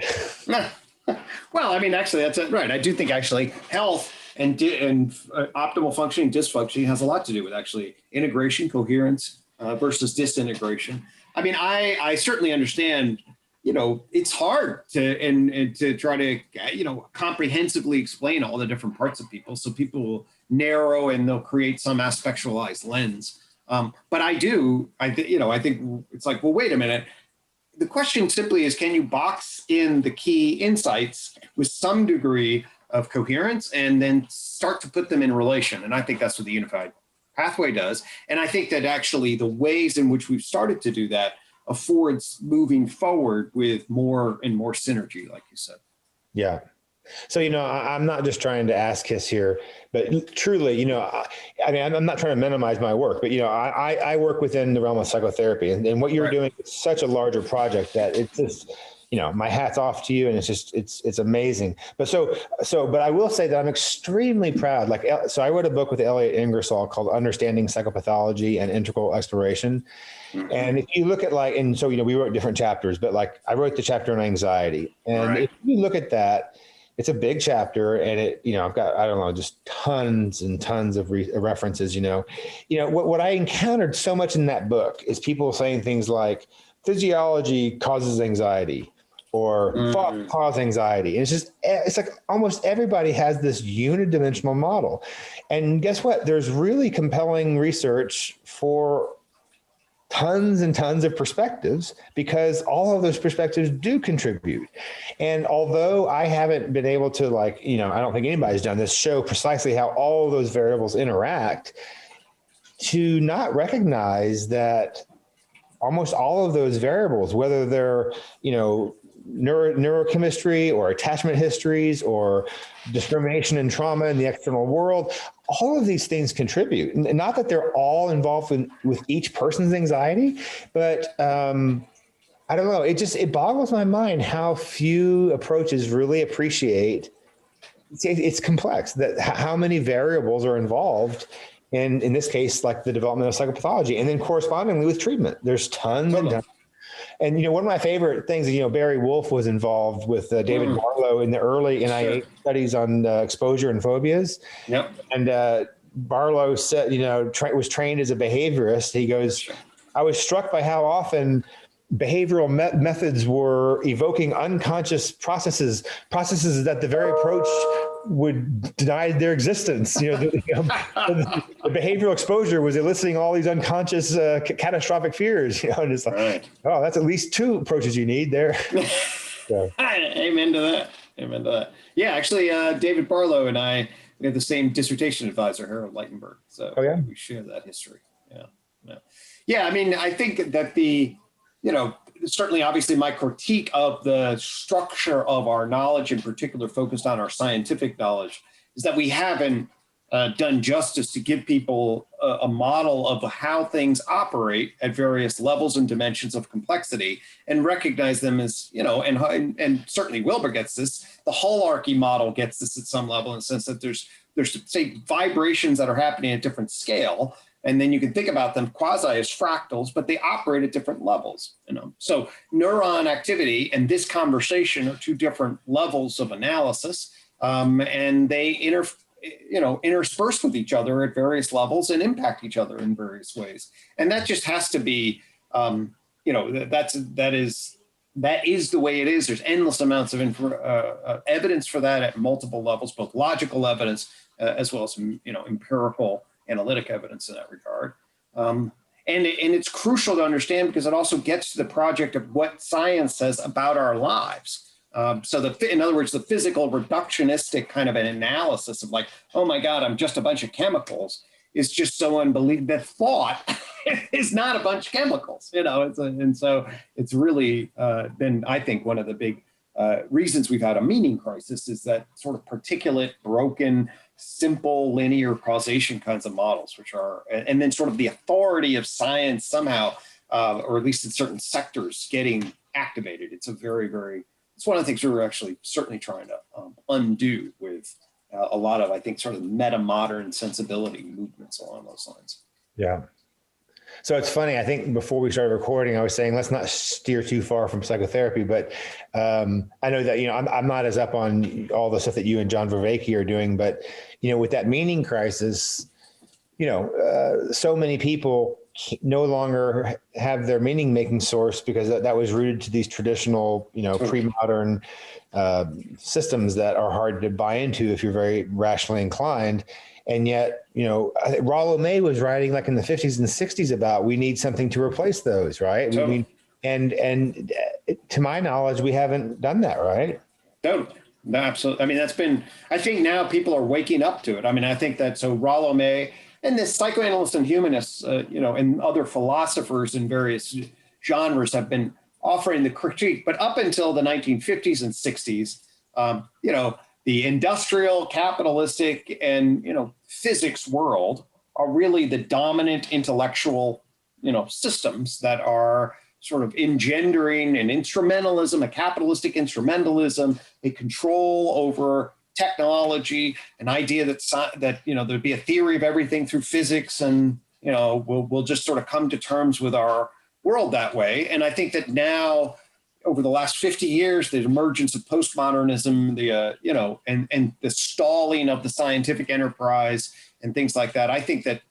Well, actually that's right. I do think actually health and optimal functioning, dysfunctioning has a lot to do with actually integration, coherence versus disintegration. I certainly understand, it's hard to try to, comprehensively explain all the different parts of people. So people will narrow and they'll create some aspectualized lens. But I think it's like, well, wait a minute. The question simply is, can you box in the key insights with some degree of coherence and then start to put them in relation? And I think that's what the unified pathway does. And I think that actually the ways in which we've started to do that affords moving forward with more and more synergy, like you said.
Yeah. So, I'm not just trying to ask Kiss here, but truly, I'm not trying to minimize my work, but, I work within the realm of psychotherapy, and what you're doing is such a larger project that it's just, my hat's off to you, and it's amazing. But but I will say that I'm extremely proud. So I wrote a book with Elliot Ingersoll called Understanding Psychopathology and Integral Exploration. Mm-hmm. And if you look at we wrote different chapters, but I wrote the chapter on anxiety. And if you look at that, it's a big chapter, and I've got, just tons and tons of references, what I encountered so much in that book is people saying things like physiology causes anxiety, or thought cause anxiety. And it's like almost everybody has this unidimensional model. And guess what? There's really compelling research for tons and tons of perspectives, because all of those perspectives do contribute. And although I haven't been able to I don't think anybody's done this, show precisely how all of those variables interact, to not recognize that almost all of those variables, whether they're, neurochemistry or attachment histories or discrimination and trauma in the external world, all of these things contribute. Not that they're all involved with each person's anxiety, but I don't know. It boggles my mind how few approaches really appreciate. It's complex, that how many variables are involved in this case, like the development of psychopathology, and then correspondingly with treatment. There's tons and tons. And, one of my favorite things is, Barry Wolf was involved with David Barlow in the early NIH studies on exposure and phobias.
Yep.
And Barlow said, was trained as a behaviorist. He goes, I was struck by how often behavioral methods were evoking unconscious processes that the very approach would deny their existence. The behavioral exposure was eliciting all these unconscious catastrophic fears. And it's like, right. Oh, that's at least two approaches you need there. So.
Amen to that. Yeah, actually, David Barlow and I, we have the same dissertation advisor, Harold Leitenberg. So we share that history. Yeah. I mean, I think that certainly, obviously, my critique of the structure of our knowledge, in particular, focused on our scientific knowledge, is that we haven't done justice to give people a model of how things operate at various levels and dimensions of complexity, and recognize them as, and certainly Wilber gets this. The holarchy model gets this at some level, in the sense that there's say vibrations that are happening at different scale. And then you can think about them quasi as fractals, but they operate at different levels. So neuron activity and this conversation are two different levels of analysis, and they intersperse with each other at various levels and impact each other in various ways. And that just has to be, that is the way it is. There's endless amounts of evidence for that at multiple levels, both logical evidence as well as empirical analytic evidence in that regard. And it's crucial to understand, because it also gets to the project of what science says about our lives. In other words, the physical reductionistic kind of an analysis of like, oh my God, I'm just a bunch of chemicals, is just so unbelievable. That thought is not a bunch of chemicals, and so it's really been, I think, one of the big reasons we've had a meaning crisis is that sort of particulate, broken, simple linear causation kinds of models, which are, and then sort of the authority of science somehow, or at least in certain sectors, getting activated. It's it's one of the things we're actually certainly trying to undo with a lot of, I think, sort of meta-modern sensibility movements along those lines.
Yeah. So it's funny, I think before we started recording, I was saying, let's not steer too far from psychotherapy, but I know that, I'm not as up on all the stuff that you and John Vervaeke are doing, but, with that meaning crisis, so many people no longer have their meaning making source because that was rooted to these traditional, pre-modern systems that are hard to buy into if you're very rationally inclined. And yet, I think Rollo May was writing like in the 50s and 60s about, we need something to replace those, right?
Totally.
And to my knowledge, we haven't done that, right?
Totally. No, absolutely. I mean, I think now people are waking up to it. I mean, I think that, so Rollo May and the psychoanalysts and humanists, and other philosophers in various genres have been offering the critique, but up until the 1950s and 60s, the industrial, capitalistic, and physics world are really the dominant intellectual, systems that are sort of engendering an instrumentalism, a capitalistic instrumentalism, a control over technology, an idea that there'd be a theory of everything through physics, and we'll just sort of come to terms with our world that way. And I think that now, over the last 50 years, the emergence of postmodernism, and the stalling of the scientific enterprise and things like that, I think that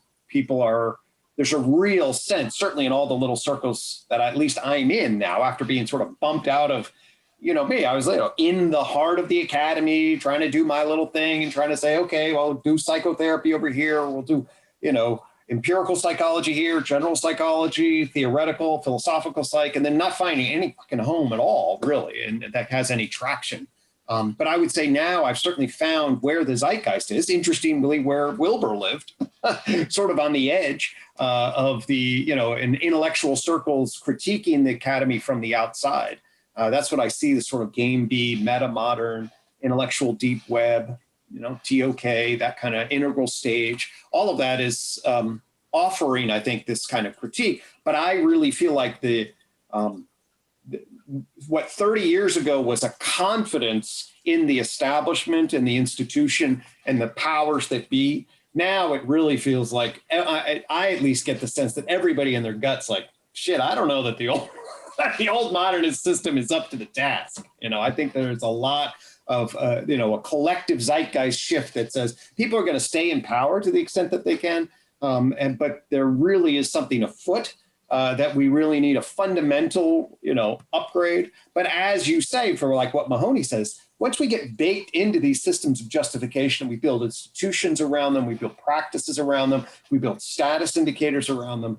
there's a real sense, certainly in all the little circles that at least I'm in now, after being sort of bumped out of, me, I was in the heart of the academy, trying to do my little thing and trying to say, okay, well, do psychotherapy over here. We'll do, empirical psychology here, general psychology, theoretical, philosophical psych, and then not finding any fucking home at all, really, and that has any traction. But I would say now I've certainly found where the zeitgeist is, interestingly, where Wilber lived, sort of on the edge of the, in intellectual circles critiquing the academy from the outside. That's what I see, the sort of game B, meta modern, intellectual deep web, TOK, that kind of integral stage. All of that is offering, I think, this kind of critique. But I really feel like what 30 years ago was a confidence in the establishment and the institution and the powers that be. Now it really feels like, I at least get the sense that everybody in their guts like, shit, I don't know that the old modernist system is up to the task. I think there's a lot of, a collective zeitgeist shift that says people are going to stay in power to the extent that they can. But there really is something afoot that we really need a fundamental, upgrade. But as you say, for like what Mahoney says, once we get baked into these systems of justification, we build institutions around them, we build practices around them, we build status indicators around them,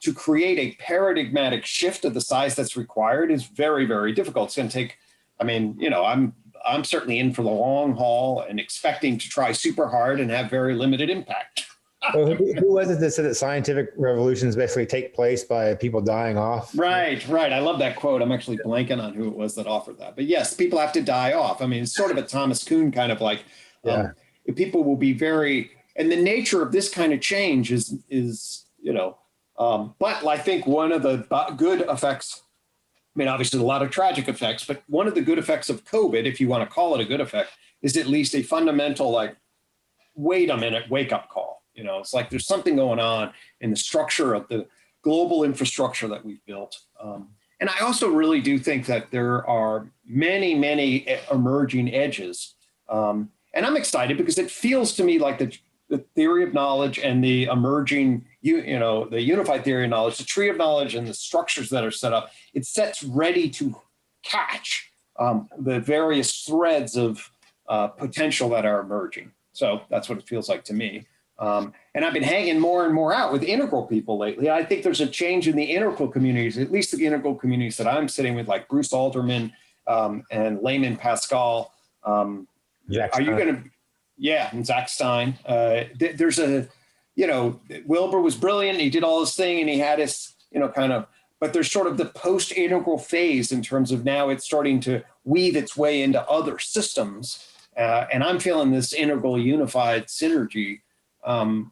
to create a paradigmatic shift of the size that's required is very, very difficult. It's going to take, I'm certainly in for the long haul and expecting to try super hard and have very limited impact.
Well, who was it that said that scientific revolutions basically take place by people dying off?
Right. I love that quote. I'm actually blanking on who it was that offered that. But yes, people have to die off. I mean, it's sort of a Thomas Kuhn kind of like, people will be very, and the nature of this kind of change is but I think one of the good effects, obviously a lot of tragic effects, but one of the good effects of COVID, if you want to call it a good effect, is at least a fundamental, like, wait a minute, wake up call. It's like there's something going on in the structure of the global infrastructure that we've built. And I also really do think that there are many, many emerging edges. And I'm excited because it feels to me like the theory of knowledge and the emerging, the unified theory of knowledge, the tree of knowledge and the structures that are set up, it sets ready to catch the various threads of potential that are emerging. So that's what it feels like to me. And I've been hanging more and more out with integral people lately. I think there's a change in the integral communities, at least the integral communities that I'm sitting with, like Bruce Alderman and Layman Pascal. Are you going to, and Zach Stein. There's Wilber was brilliant. He did all this thing and he had his, but there's sort of the post-integral phase in terms of now it's starting to weave its way into other systems. And I'm feeling this integral unified synergy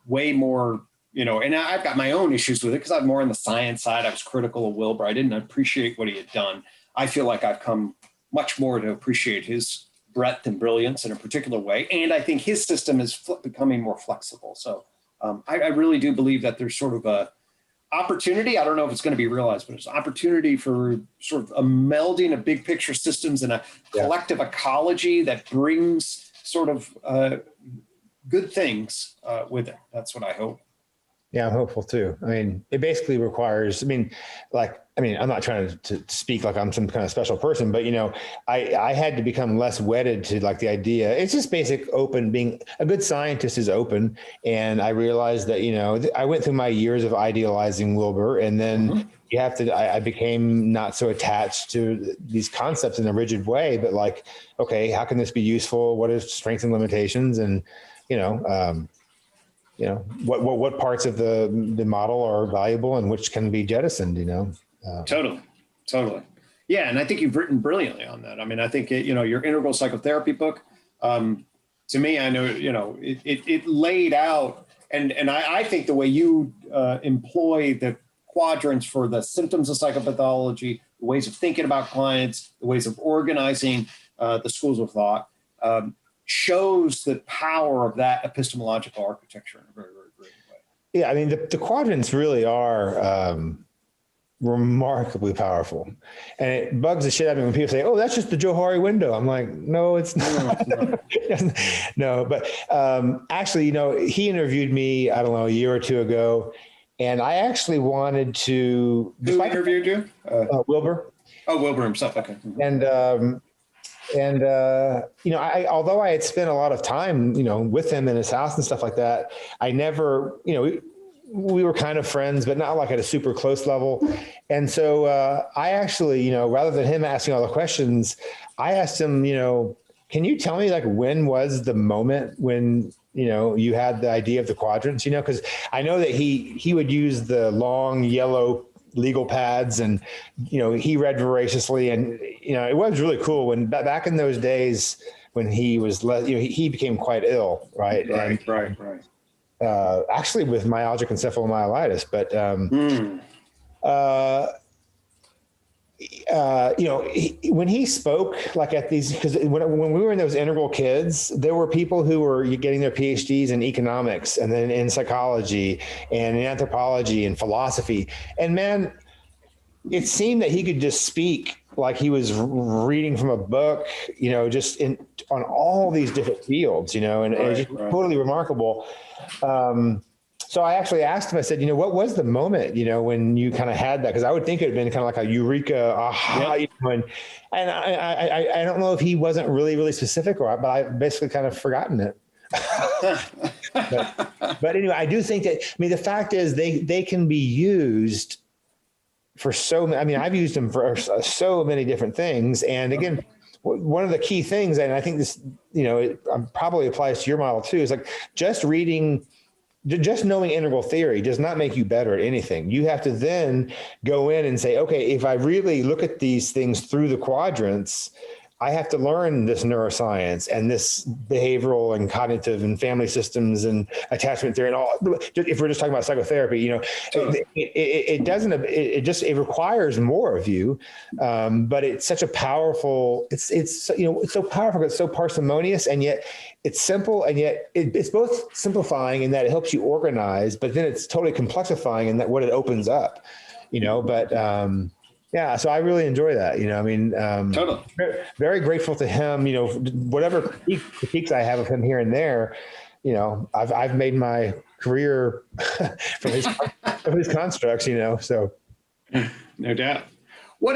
way more, and I've got my own issues with it because I'm more on the science side. I was critical of Wilber. I didn't appreciate what he had done. I feel like I've come much more to appreciate his breadth and brilliance in a particular way. And I think his system is becoming more flexible. So I really do believe that there's sort of a opportunity. I don't know if it's going to be realized, but it's an opportunity for sort of a melding of big picture systems and a collective ecology that brings sort of good things with it. That's what I hope.
Yeah, I'm hopeful too. It basically requires, I'm not trying to speak like I'm some kind of special person, but, I had to become less wedded to like the idea. It's just basic open, being a good scientist is open. And I realized that, I went through my years of idealizing Wilber, and then I became not so attached to these concepts in a rigid way, but like, okay, how can this be useful? What are strengths and limitations? And, what parts of the model are valuable and which can be jettisoned,
Totally. Yeah. And I think you've written brilliantly on that. I think, your Integral Psychotherapy book, to me, I know, it laid out, and I think the way you employ the quadrants for the symptoms of psychopathology, the ways of thinking about clients, the ways of organizing the schools of thought, shows the power of that epistemological architecture in a very, very great way.
Yeah, the quadrants really are remarkably powerful. And it bugs the shit out of me when people say, oh, that's just the Johari window. I'm like, no, it's not. No, but actually, he interviewed me, I don't know, a year or two ago. And I actually wanted to...
Who interviewed you?
Wilber.
Oh, Wilber himself, okay.
And although I had spent a lot of time, with him in his house and stuff like that, I never, we were kind of friends, but not like at a super close level. And so I actually, rather than him asking all the questions, I asked him, can you tell me like when was the moment when you had the idea of the quadrants, because I know that he would use the long yellow legal pads, and, he read voraciously, and, it was really cool when back in those days when he was, he became quite ill. Right.
Right.
Actually with myalgic encephalomyelitis, but, when he spoke like at these, because when we were in those integral kids, there were people who were getting their PhDs in economics and then in psychology and in anthropology and philosophy. And man, it seemed that he could just speak like he was reading from a book, just on all these different fields, and it was just totally remarkable. So I actually asked him, I said, what was the moment, when you kind of had that? Because I would think it had been kind of like a eureka, aha, and I don't know if he wasn't really, really specific or what, but I basically kind of forgotten it. but anyway, I do think that, the fact is they can be used for I've used them for so many different things. And again, one of the key things, and I think this, it probably applies to your model too, is like just knowing integral theory does not make you better at anything. You have to then go in and say, okay, if I really look at these things through the quadrants, I have to learn this neuroscience and this behavioral and cognitive and family systems and attachment theory and all. If we're just talking about psychotherapy, it requires more of you. But it's such a powerful, it's so powerful, it's so parsimonious, and yet it's simple, and yet it's both simplifying in that it helps you organize, but then it's totally complexifying in that what it opens up, yeah, so I really enjoy that.
Totally.
Very grateful to him. Whatever critiques I have of him here and there, I've made my career from his constructs. So
no doubt. What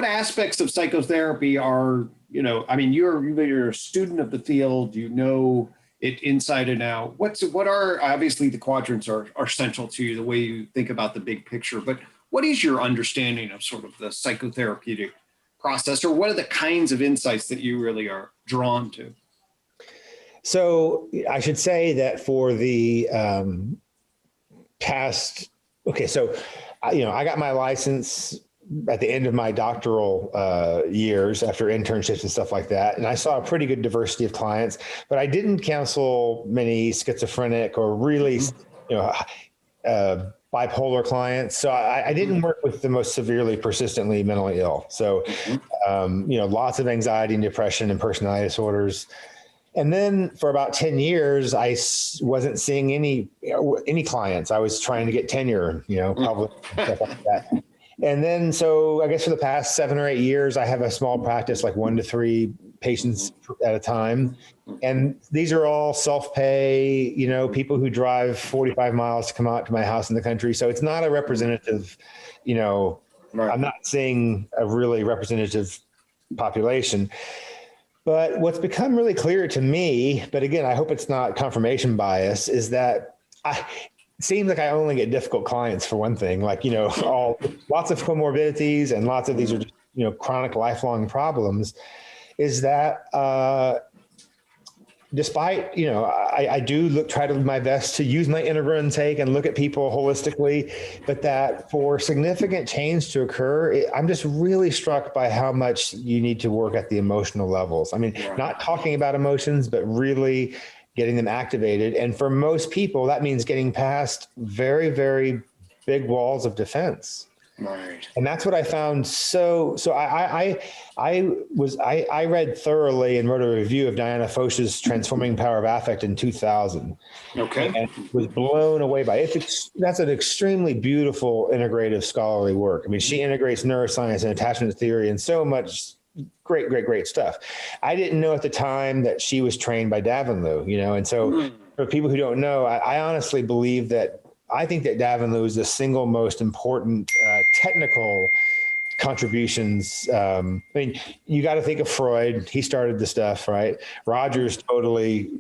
aspects of psychotherapy are you're a student of the field. It inside and out. What are obviously the quadrants are central to you, the way you think about the big picture, but what is your understanding of sort of the psychotherapeutic process, or what are the kinds of insights that you really are drawn to?
So I should say that for the past, I got my license at the end of my doctoral years after internships and stuff like that. And I saw a pretty good diversity of clients, but I didn't counsel many schizophrenic or really, bipolar clients. So I didn't work with the most severely, persistently mentally ill. So, lots of anxiety and depression and personality disorders. And then for about 10 years, I wasn't seeing any clients. I was trying to get tenure, public stuff like that. And then, so I guess for the past 7 or 8 years, I have a small practice, like 1 to 3 patients at a time. And these are all self-pay, people who drive 45 miles to come out to my house in the country. So it's not a representative, I'm not seeing a really representative population. But what's become really clear to me, but again, I hope it's not confirmation bias, is that it seems like I only get difficult clients for one thing, lots of comorbidities, and lots of these are just, chronic lifelong problems, is that despite, I do try to do my best to use my integral intake and look at people holistically, but that for significant change to occur, I'm just really struck by how much you need to work at the emotional levels. Not talking about emotions, but really getting them activated. And for most people, that means getting past very, very big walls of defense.
Right.
And that's what I found. So I read thoroughly and wrote a review of Diana Foch's Transforming Power of Affect in 2000.
Okay.
And was blown away by it. That's an extremely beautiful integrative scholarly work. she integrates neuroscience and attachment theory and so much great stuff. I didn't know at the time that she was trained by Davenlew, and so for people who don't know, I honestly believe that I think that Davenlew is the single most important technical contributions. You got to think of Freud. He started the stuff, right? Rogers totally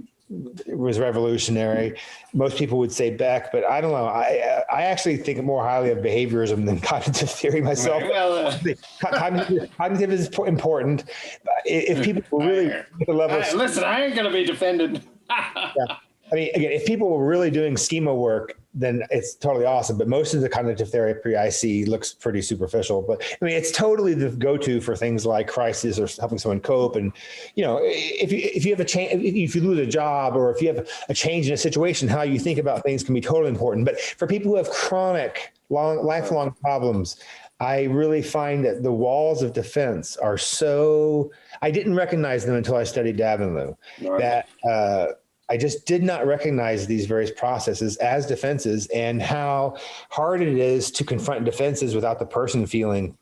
was revolutionary. Most people would say Beck, but I don't know. I actually think more highly of behaviorism than cognitive theory myself.
Right. Well,
cognitive is important. If people really at the level,
listen, I ain't going to be defended.
I mean, again, if people were really doing schema work, then it's totally awesome. But most of the cognitive therapy I see looks pretty superficial. But I mean, it's totally the go-to for things like crisis or helping someone cope. And, you know, if you have a change, if you lose a job or if you have a change in a situation, how you think about things can be totally important. But for people who have chronic, lifelong problems, I really find that the walls of defense are so, I didn't recognize them until I studied Davenlu, that I just did not recognize these various processes as defenses and how hard it is to confront defenses without the person feeling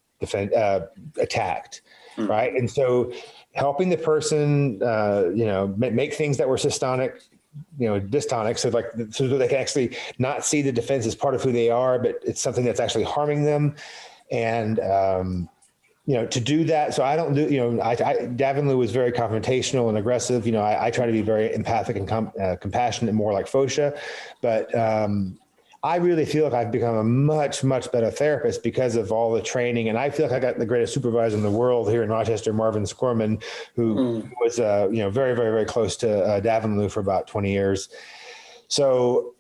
attacked, right? And so helping the person, you know, make things that were systonic, you know, dystonic, so like so they can actually not see the defense as part of who they are, but it's something that's actually harming them. And you know, to do that. So I don't do, you know, Davenlu was very confrontational and aggressive. You know, I try to be very empathic and compassionate, more like Fosha. But I really feel like I've become a much, much better therapist because of all the training. And I feel like I got the greatest supervisor in the world here in Rochester, Marvin Skorman, who was, you know, very, very, very close to Davenlu for about 20 years. So,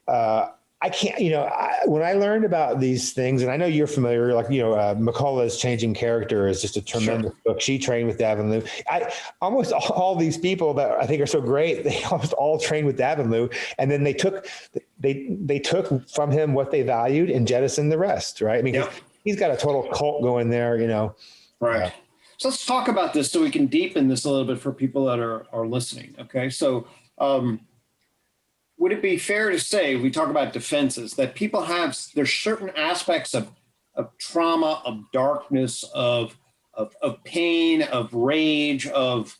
I can't, you know, when I learned about these things, and I know you're familiar, like, you know, McCullough's Changing Character is just a tremendous book. She trained with Davenlu. Almost all these people that I think are so great, they almost all trained with Davenlu. And then they took from him what they valued and jettisoned the rest, right? I mean, he's got a total cult going there, you know.
Right. So let's talk about this so we can deepen this a little bit for people that are listening. Okay. So, would it be fair to say, we talk about defenses, that people have, there's certain aspects of trauma, of darkness, of pain, of rage, of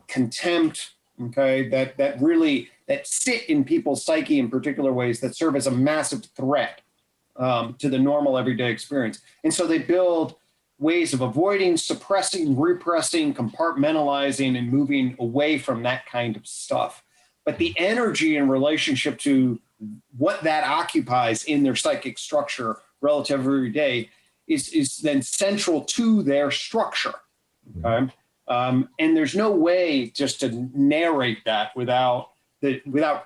contempt, okay, that really, that sit in people's psyche in particular ways that serve as a massive threat to the normal everyday experience. And so they build ways of avoiding, suppressing, repressing, compartmentalizing, and moving away from that kind of stuff. But the energy in relationship to what that occupies in their psychic structure relative every day is then central to their structure. Okay? And there's no way just to narrate that without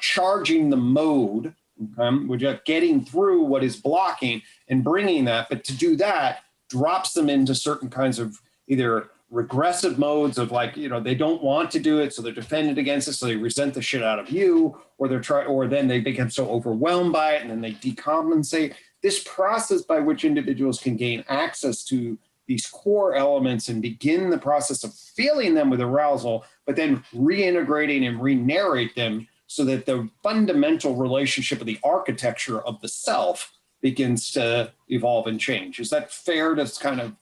charging the mode, okay? Without getting through what is blocking and bringing that. But to do that drops them into certain kinds of either regressive modes of, like, you know, they don't want to do it, so they're defended against it, so they resent the shit out of you, or then they become so overwhelmed by it and then they decompensate. This process by which individuals can gain access to these core elements and begin the process of feeling them with arousal, but then reintegrating and re-narrate them so that the fundamental relationship of the architecture of the self begins to evolve and change. Is that fair to kind of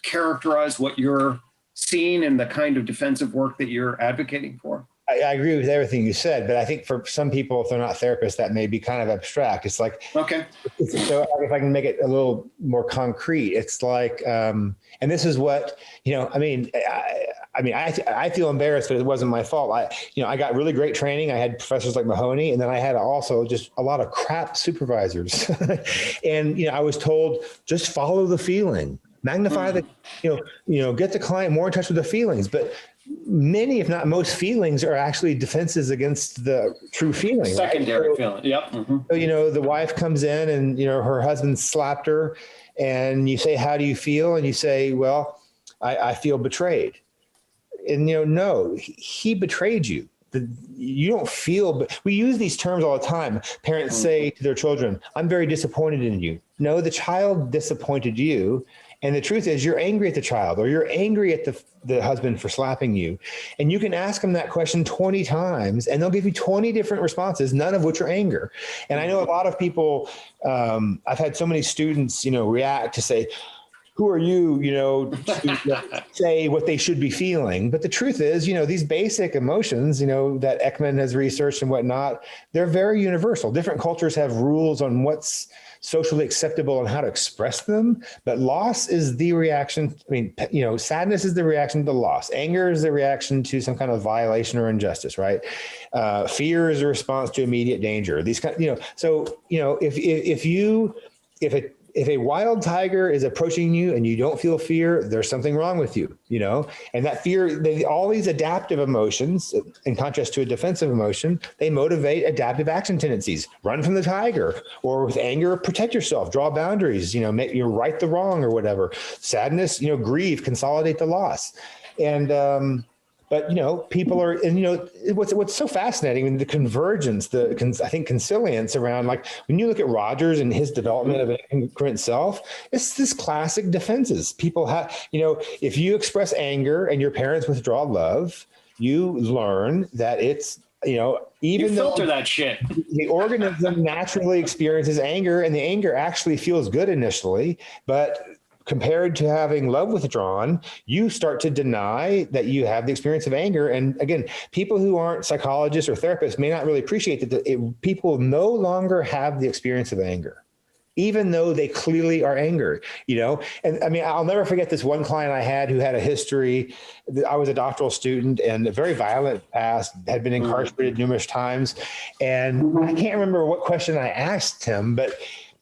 characterize what you're seeing and the kind of defensive work that you're advocating for?
I agree with everything you said, but I think for some people, if they're not therapists, that may be kind of abstract. It's like,
okay.
So if I can make it a little more concrete, it's like, and this is what, you know, I feel embarrassed, but it wasn't my fault. I got really great training. I had professors like Mahoney, and then I had also just a lot of crap supervisors. And, you know, I was told, just follow the feeling, magnify the, get the client more in touch with the feelings. But many, if not most, feelings are actually defenses against the true feeling.
Secondary
right?
feeling. Yep. Mm-hmm.
So, you know, the wife comes in and, you know, her husband slapped her, and you say, how do you feel? And you say, well, I feel betrayed. And, you know, no, he betrayed you. You don't feel, we use these terms all the time. Parents say to their children, I'm very disappointed in you. No, the child disappointed you. And the truth is, you're angry at the child, or you're angry at the husband for slapping you. And you can ask them that question 20 times, and they'll give you 20 different responses, none of which are anger. And I know a lot of people, I've had so many students, you know, react to say, who are you, you know, to say what they should be feeling? But the truth is, you know, these basic emotions, you know, that Ekman has researched and whatnot, they're very universal. Different cultures have rules on what's socially acceptable and how to express them. But loss is the reaction. I mean, you know, sadness is the reaction to loss. Anger is the reaction to some kind of violation or injustice, right? Fear is a response to immediate danger. These kind, you know, so, you know, if if a wild tiger is approaching you and you don't feel fear, there's something wrong with you, and that fear, all these adaptive emotions, in contrast to a defensive emotion, they motivate adaptive action tendencies. Run from the tiger, or with anger, protect yourself, draw boundaries, make right the wrong or whatever. Sadness, grieve, consolidate the loss. And, but, people are, and, what's so fascinating, the convergence, I think consilience around, like when you look at Rogers and his development of an incongruent self, it's this classic defenses. People have, if you express anger and your parents withdraw love, you learn that it's, even
you filter that shit.
The organism naturally experiences anger, and the anger actually feels good initially, but compared to having love withdrawn, you start to deny that you have the experience of anger. And again, people who aren't psychologists or therapists may not really appreciate that people no longer have the experience of anger, even though they clearly are angered, And I mean, I'll never forget this one client I had who had a history. I was a doctoral student and a very violent past, had been incarcerated numerous times. And I can't remember what question I asked him, but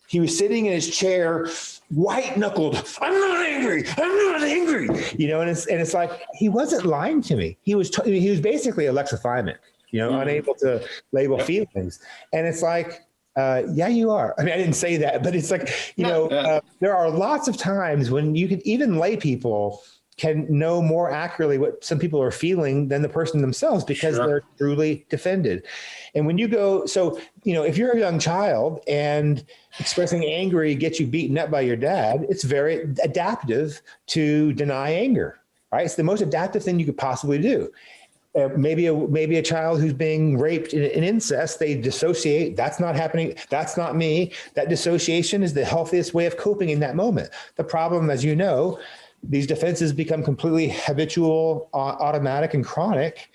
he was sitting in his chair, white knuckled. I'm not angry. And it's like, he wasn't lying to me. He was basically alexithymic, unable to label feelings. And it's like, yeah, you are. I mean, I didn't say that, but it's like, there are lots of times when you can, even lay people can know more accurately what some people are feeling than the person themselves, because they're truly defended. And when you go, if you're a young child and expressing anger gets you beaten up by your dad, it's very adaptive to deny anger, right? It's the most adaptive thing you could possibly do. Maybe a child who's being raped in incest, they dissociate. That's not happening. That's not me. That dissociation is the healthiest way of coping in that moment. The problem, as you know, these defenses become completely habitual, automatic, and chronic.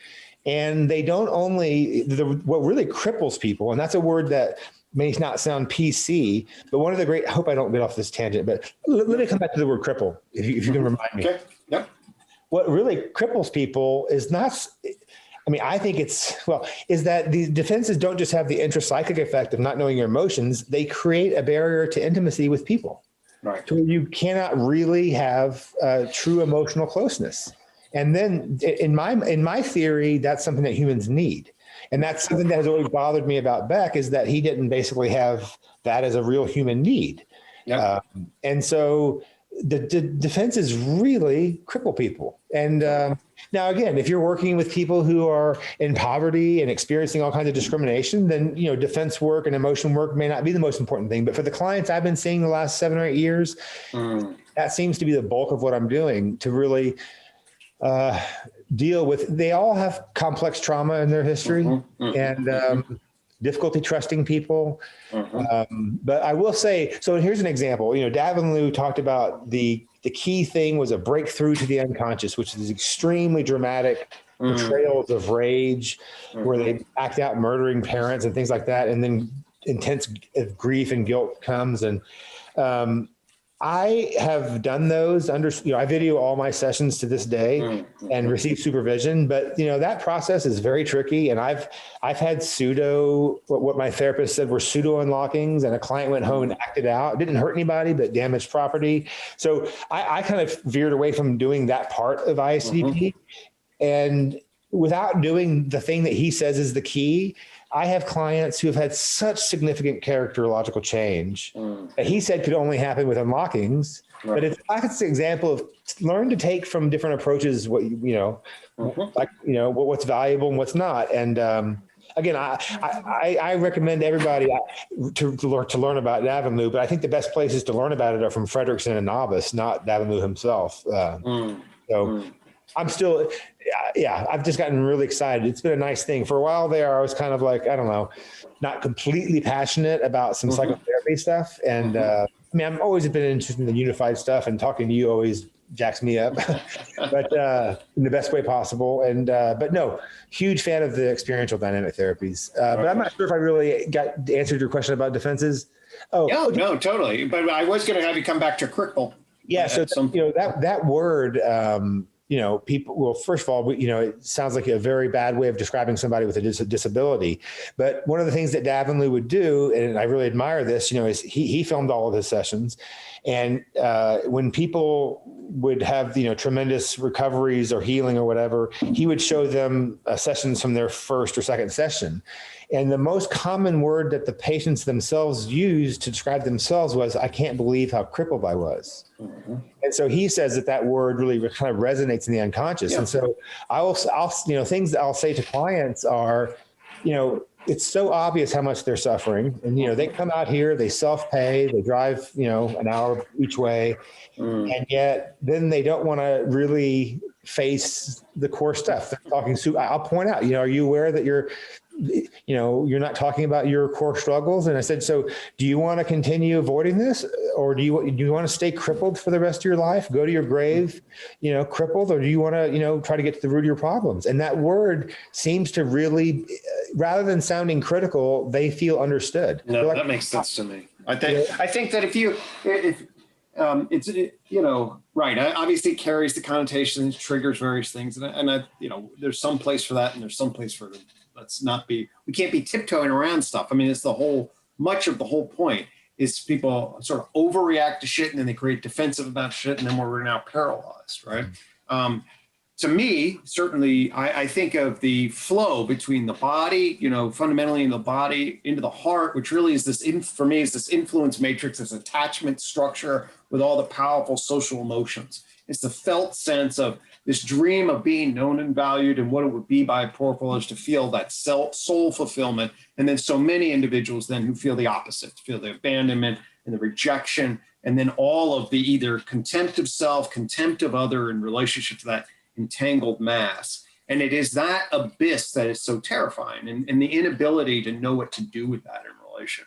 And they don't only, what really cripples people, and that's a word that may not sound PC, but one of the great, I hope I don't get off this tangent, but let me come back to the word cripple, if you can remind me.
Okay. Yep.
What really cripples people is not, I think is that these defenses don't just have the intrapsychic effect of not knowing your emotions, they create a barrier to intimacy with people.
Right.
To where you cannot really have true emotional closeness. And then in my theory, that's something that humans need. And that's something that has always bothered me about Beck, is that he didn't basically have that as a real human need. Yep. And so the defenses really cripple people. And now, again, if you're working with people who are in poverty and experiencing all kinds of discrimination, then, defense work and emotion work may not be the most important thing. But for the clients I've been seeing the last 7 or 8 years, that seems to be the bulk of what I'm doing to really deal with. They all have complex trauma in their history and difficulty trusting people. But I will say, so here's an example. Davin Liu talked about the key thing was a breakthrough to the unconscious, which is extremely dramatic portrayals of rage, where they act out murdering parents and things like that. And then intense grief and guilt comes. And I have done those I video all my sessions to this day and receive supervision, but that process is very tricky. And I've had what my therapist said were pseudo unlockings, and a client went home and acted out. It didn't hurt anybody, but damaged property. So I kind of veered away from doing that part of ISDP. And without doing the thing that he says is the key, I have clients who have had such significant characterological change that he said could only happen with unlockings. Right. But it's an example of learn to take from different approaches what what's valuable and what's not. And again, I recommend everybody to learn about Davin Liu, but I think the best places to learn about it are from Fredrickson and Novice, not Davin Liu himself. I'm still, I've just gotten really excited. It's been a nice thing. For a while there, I was kind of like, I don't know, not completely passionate about some psychotherapy stuff. And I've always been interested in the unified stuff, and talking to you always jacks me up, but in the best way possible. And but no, huge fan of the experiential dynamic therapies. But I'm not sure if I really answered your question about defenses.
No, totally. But I was going to have you come back to cripple.
Yeah. So that word. people, well, first of all, it sounds like a very bad way of describing somebody with a disability. But one of the things that Davenley would do, and I really admire this, is he filmed all of his sessions. And when people would have, tremendous recoveries or healing or whatever, he would show them sessions from their first or second session. And the most common word that the patients themselves used to describe themselves was, "I can't believe how crippled I was." Mm-hmm. And so he says that word really kind of resonates in the unconscious. Yeah. And so I'll things that I'll say to clients are, it's so obvious how much they're suffering. And, they come out here, they self-pay, they drive, an hour each way. And yet then they don't want to really face the core stuff. They're talking, I'll point out, are you aware that you're not talking about your core struggles? And I said, so do you want to continue avoiding this? Or do you want to stay crippled for the rest of your life? Go to your grave, crippled? Or do you want to, try to get to the root of your problems? And that word seems to really, rather than sounding critical, they feel understood.
No, that makes sense to me. I think that right. Obviously it carries the connotations, triggers various things. And there's some place for that and there's some place for it. We can't be tiptoeing around stuff. I mean, it's much of the whole point is people sort of overreact to shit and then they create defensive about shit and then we're now paralyzed, right? To me, certainly, I think of the flow between the body, fundamentally in the body into the heart, which really is this influence matrix, this attachment structure with all the powerful social emotions. It's the felt sense of this dream of being known and valued and what it would be by a poor privilege to feel that soul fulfillment. And then so many individuals then who feel the opposite, feel the abandonment and the rejection, and then all of the either contempt of self, contempt of other in relationship to that entangled mass. And it is that abyss that is so terrifying and the inability to know what to do with that in relation,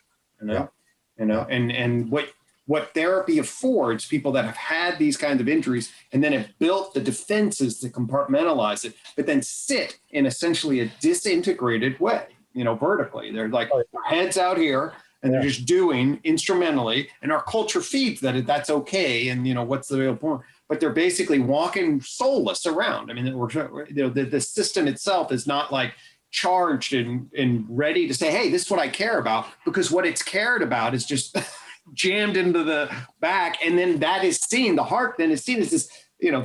and what therapy affords people that have had these kinds of injuries and then have built the defenses to compartmentalize it, but then sit in essentially a disintegrated way, vertically. They're like their heads out here and they're just doing instrumentally, and our culture feeds that's okay. And, what's the real point? But they're basically walking soulless around. I mean, the system itself is not like charged and ready to say, hey, this is what I care about, because what it's cared about is just jammed into the back. And then that is seen, the heart then is seen as this,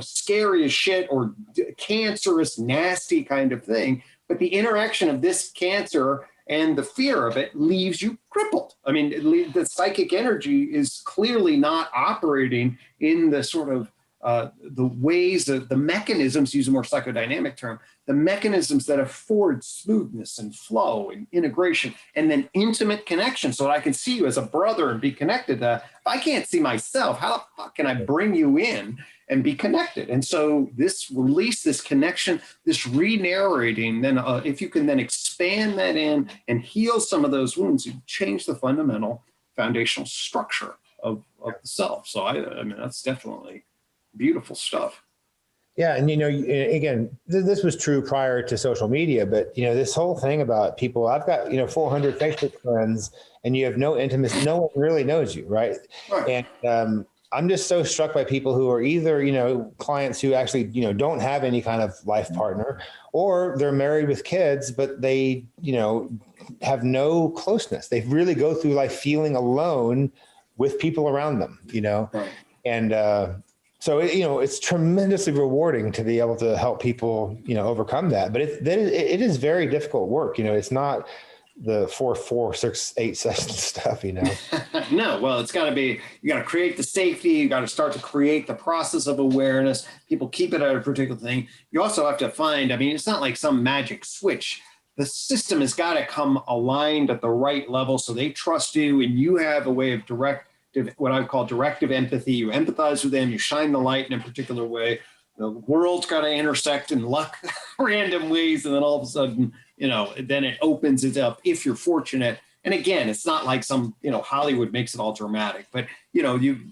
scary as shit or cancerous, nasty kind of thing. But the interaction of this cancer and the fear of it leaves you crippled. I mean, the psychic energy is clearly not operating in the sort of the ways of the mechanisms, use a more psychodynamic term, the mechanisms that afford smoothness and flow and integration and then intimate connection so that I can see you as a brother and be connected. If I can't see myself, how the fuck can I bring you in and be connected? And so this release, this connection, this re-narrating, then if you can then expand that in and heal some of those wounds, you change the fundamental foundational structure of the self. So I mean, that's definitely beautiful stuff.
Yeah. And, again, this was true prior to social media, but, this whole thing about people, I've got, 400 Facebook friends and you have no intimacy. No one really knows you. Right. And I'm just so struck by people who are either, clients who actually, don't have any kind of life partner, or they're married with kids, but they, have no closeness. They really go through life feeling alone with people around them,
Right.
And, so, it's tremendously rewarding to be able to help people, overcome that. But it is very difficult work. It's not the 4, 6, 8 session stuff,
No, well, it's got to be, you got to create the safety. You got to start to create the process of awareness. People keep it at a particular thing. You also have to find, it's not like some magic switch. The system has got to come aligned at the right level so they trust you and you have a way of what I call directive empathy. You empathize with them, you shine the light in a particular way. The world's got to intersect in random ways. And then all of a sudden, then it opens it up if you're fortunate. And again, it's not like some, Hollywood makes it all dramatic, but,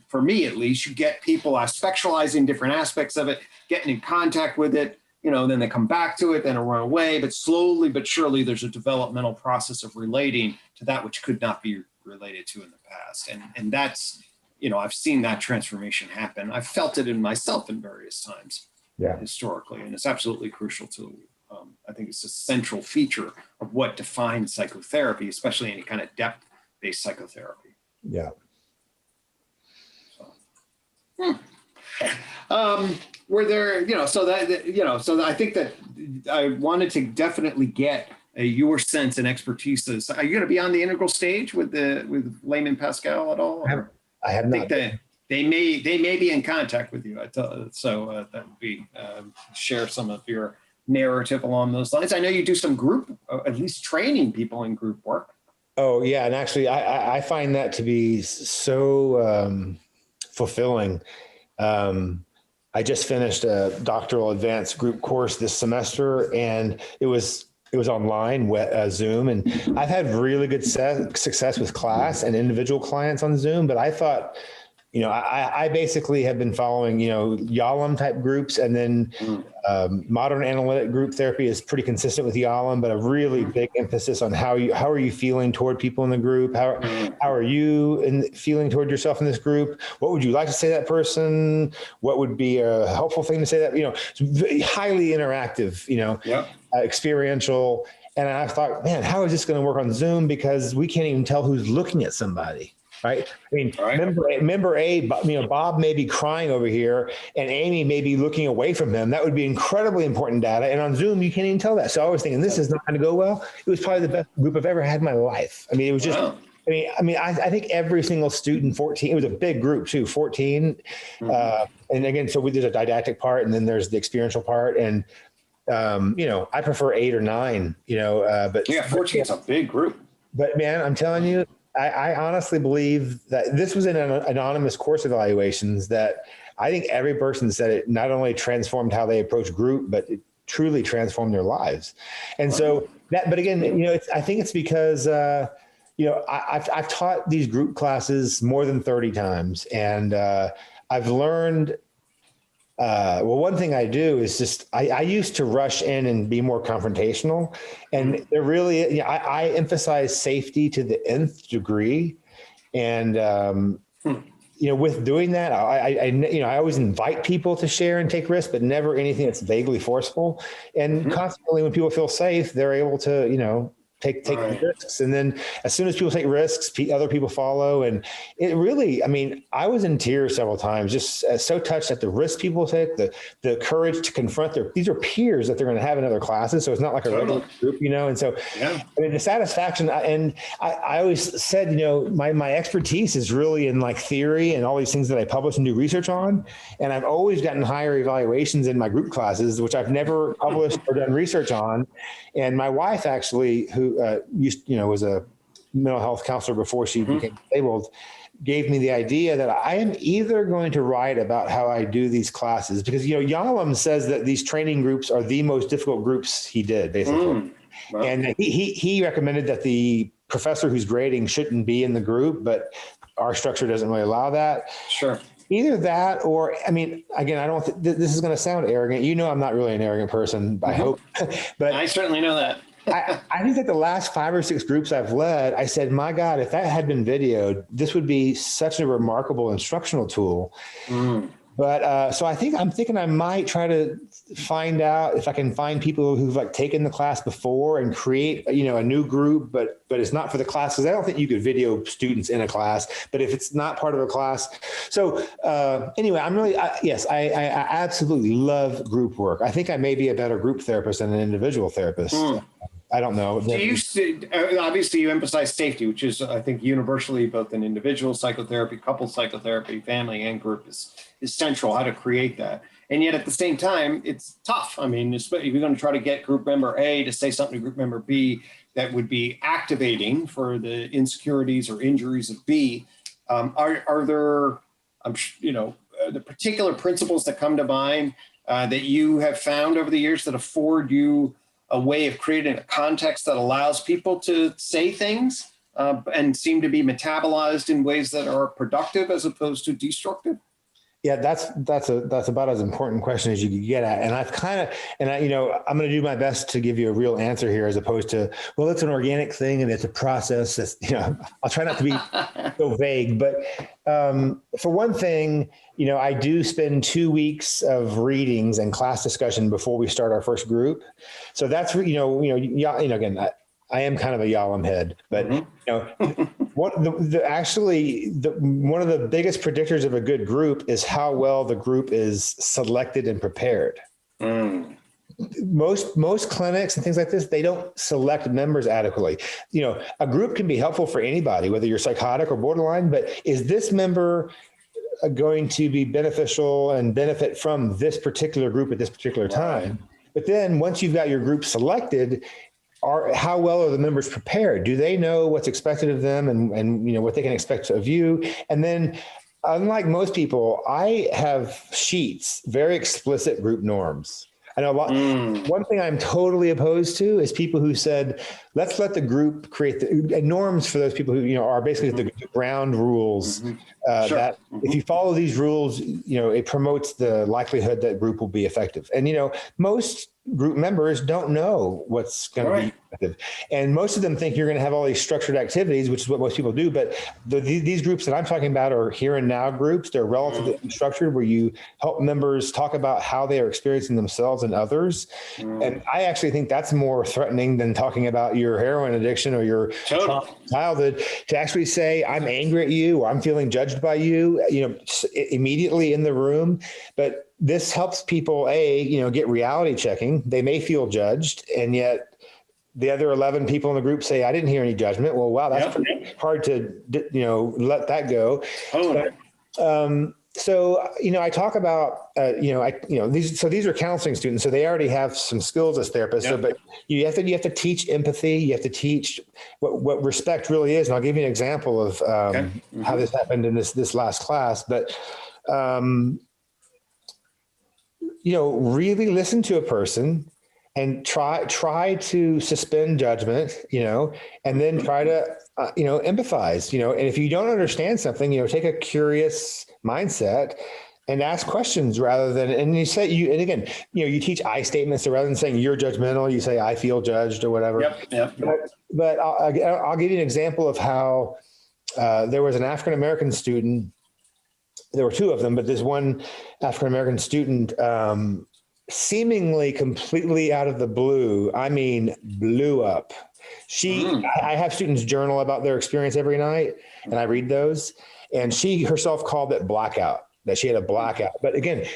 for me, at least, you get people spectralizing different aspects of it, getting in contact with it, then they come back to it, then it run away. But slowly but surely, there's a developmental process of relating to that which could not be related to in the past. And that's, I've seen that transformation happen. I've felt it in myself in various times. historically, and it's absolutely crucial to, I think it's a central feature of what defines psychotherapy, especially any kind of depth-based psychotherapy.
Yeah.
Were there, so I think that I wanted to definitely get your sense and expertise. Are you going to be on the Integral stage with Layman Pascal at all?
I have not.
They may be in contact with you. So that would be share some of your narrative along those lines. I know you do some group, at least training people in group work.
Oh yeah, and actually, I find that to be so fulfilling. I just finished a doctoral advanced group course this semester, and it was online, Zoom, and I've had really good success with class and individual clients on Zoom. But I thought, I basically have been following, Yalom type groups, and then modern analytic group therapy is pretty consistent with Yalom, but a really big emphasis on how are you feeling toward people in the group? How are you feeling toward yourself in this group? What would you like to say to that person? What would be a helpful thing to say that, it's highly interactive, experiential. And I thought, man, how is this going to work on Zoom? Because we can't even tell who's looking at somebody. Right. I mean, member A, Bob may be crying over here and Amy may be looking away from him. That would be incredibly important data. And on Zoom, you can't even tell that. So I was thinking, this is not going to go well. It was probably the best group I've ever had in my life. I mean, it was just, I think every single student, 14, it was a big group too, 14. And again, so there's a didactic part and then there's the experiential part. And, I prefer 8 or 9, but
14 is a big group.
But man, I'm telling you, I honestly believe that this was in an anonymous course evaluations that I think every person said it not only transformed how they approach group, but it truly transformed their lives. And so but again, I think it's because, I've taught these group classes more than 30 times, and I've learned, one thing I do is just, I used to rush in and be more confrontational, and there really, I emphasize safety to the nth degree. And, with doing that, I always invite people to share and take risks, but never anything that's vaguely forceful. And constantly when people feel safe, they're able to, take risks. And then as soon as people take risks, other people follow. And it really, I was in tears several times, just so touched at the risk people take, the courage to confront these are peers that they're going to have in other classes. So it's not like a regular group, and so, the satisfaction, and I always said, my expertise is really in like theory and all these things that I publish and do research on. And I've always gotten higher evaluations in my group classes, which I've never published or done research on. And my wife actually, who was a mental health counselor before she became disabled, gave me the idea that I am either going to write about how I do these classes, because, Yalom says that these training groups are the most difficult groups he did, basically. Wow. And he recommended that the professor who's grading shouldn't be in the group, but our structure doesn't really allow that.
Sure.
Either that, or, again, I don't, this is going to sound arrogant. I'm not really an arrogant person, I hope, but
I certainly know that.
I think that the last 5 or 6 groups I've led, I said, my God, if that had been videoed, this would be such a remarkable instructional tool. But so I'm thinking I might try to find out if I can find people who've taken the class before and create, a new group, but it's not for the class, because I don't think you could video students in a class, but if it's not part of a class. So anyway, I absolutely love group work. I think I may be a better group therapist than an individual therapist. I don't know.
Obviously, you emphasize safety, which is, I think, universally both in individual psychotherapy, couple psychotherapy, family, and group is central, how to create that. And yet at the same time, it's tough. If you're going to try to get group member A to say something to group member B that would be activating for the insecurities or injuries of B, are there, the particular principles that come to mind that you have found over the years that afford you a way of creating a context that allows people to say things and seem to be metabolized in ways that are productive as opposed to destructive?
Yeah, that's about as important question as you could get at. And I'm going to do my best to give you a real answer here, as opposed to, well, it's an organic thing and it's a process. That's, I'll try not to be so vague, but for one thing, I do spend 2 weeks of readings and class discussion before we start our first group. So that's, again, I am kind of a Yalom head, but one of the biggest predictors of a good group is how well the group is selected and prepared. Most clinics and things like this, they don't select members adequately. A group can be helpful for anybody, whether you're psychotic or borderline, but is this member going to be beneficial and benefit from this particular group at this particular time? But then once you've got your group selected, how well are the members prepared? Do they know what's expected of them and what they can expect of you? And then, unlike most people, I have sheets, very explicit group norms. I know a lot. One thing I'm totally opposed to is people who said, let's let the group create the norms for those people who, are basically the ground rules. That if you follow these rules, it promotes the likelihood that group will be effective. And, most group members don't know what's going to be effective. And most of them think you're going to have all these structured activities, which is what most people do. But these groups that I'm talking about are here and now groups. They're relatively structured, where you help members talk about how they are experiencing themselves and others. And I actually think that's more threatening than talking about your heroin addiction or your childhood, to actually say, I'm angry at you, or I'm feeling judged by you, immediately in the room. But this helps people, get reality checking. They may feel judged, and yet the other 11 people in the group say, I didn't hear any judgment. Well, wow, that's pretty hard to, let that go. So, I talk about, these are counseling students, so they already have some skills as therapists. So, but you have to teach empathy. You have to teach what respect really is. And I'll give you an example of how this happened in this last class. But, really listen to a person and try to suspend judgment, and then try to, empathize, and if you don't understand something, take a curious mindset and ask questions rather than, and you teach I statements. So rather than saying you're judgmental, you say, I feel judged or whatever. But I'll give you an example of how there was an African-American student. There were two of them, but this one African-American student, seemingly completely out of the blue, blew up. I have students journal about their experience every night, and I read those. And she herself called it blackout, that she had a blackout. But again,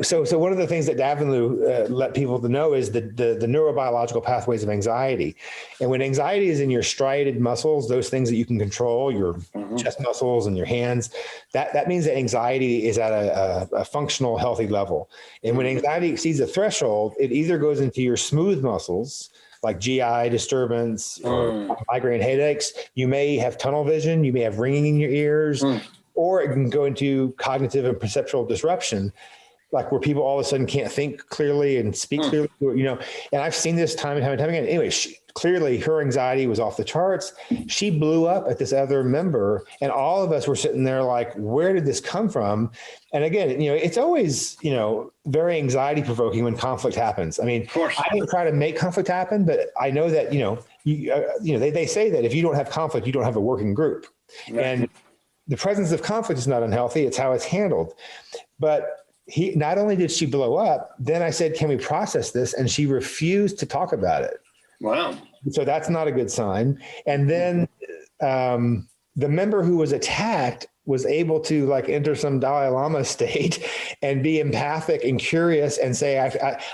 so one of the things that Davinlu let people to know is the neurobiological pathways of anxiety. And when anxiety is in your striated muscles, those things that you can control, your chest muscles and your hands, that means that anxiety is at a functional, healthy level. And when anxiety exceeds a threshold, it either goes into your smooth muscles, like GI disturbance or migraine headaches. You may have tunnel vision, you may have ringing in your ears, or it can go into cognitive and perceptual disruption, like where people all of a sudden can't think clearly and speak clearly, and I've seen this time and time and time again. Anyway, clearly her anxiety was off the charts. She blew up at this other member, and all of us were sitting there like, where did this come from? And again, it's always, very anxiety provoking when conflict happens. Of course. I didn't try to make conflict happen, but I know that, they say that if you don't have conflict, you don't have a working group. Right. And the presence of conflict is not unhealthy. It's how it's handled. But not only did she blow up, then I said, can we process this? And she refused to talk about it.
Wow.
So that's not a good sign. And then the member who was attacked was able to enter some Dalai Lama state and be empathic and curious and say,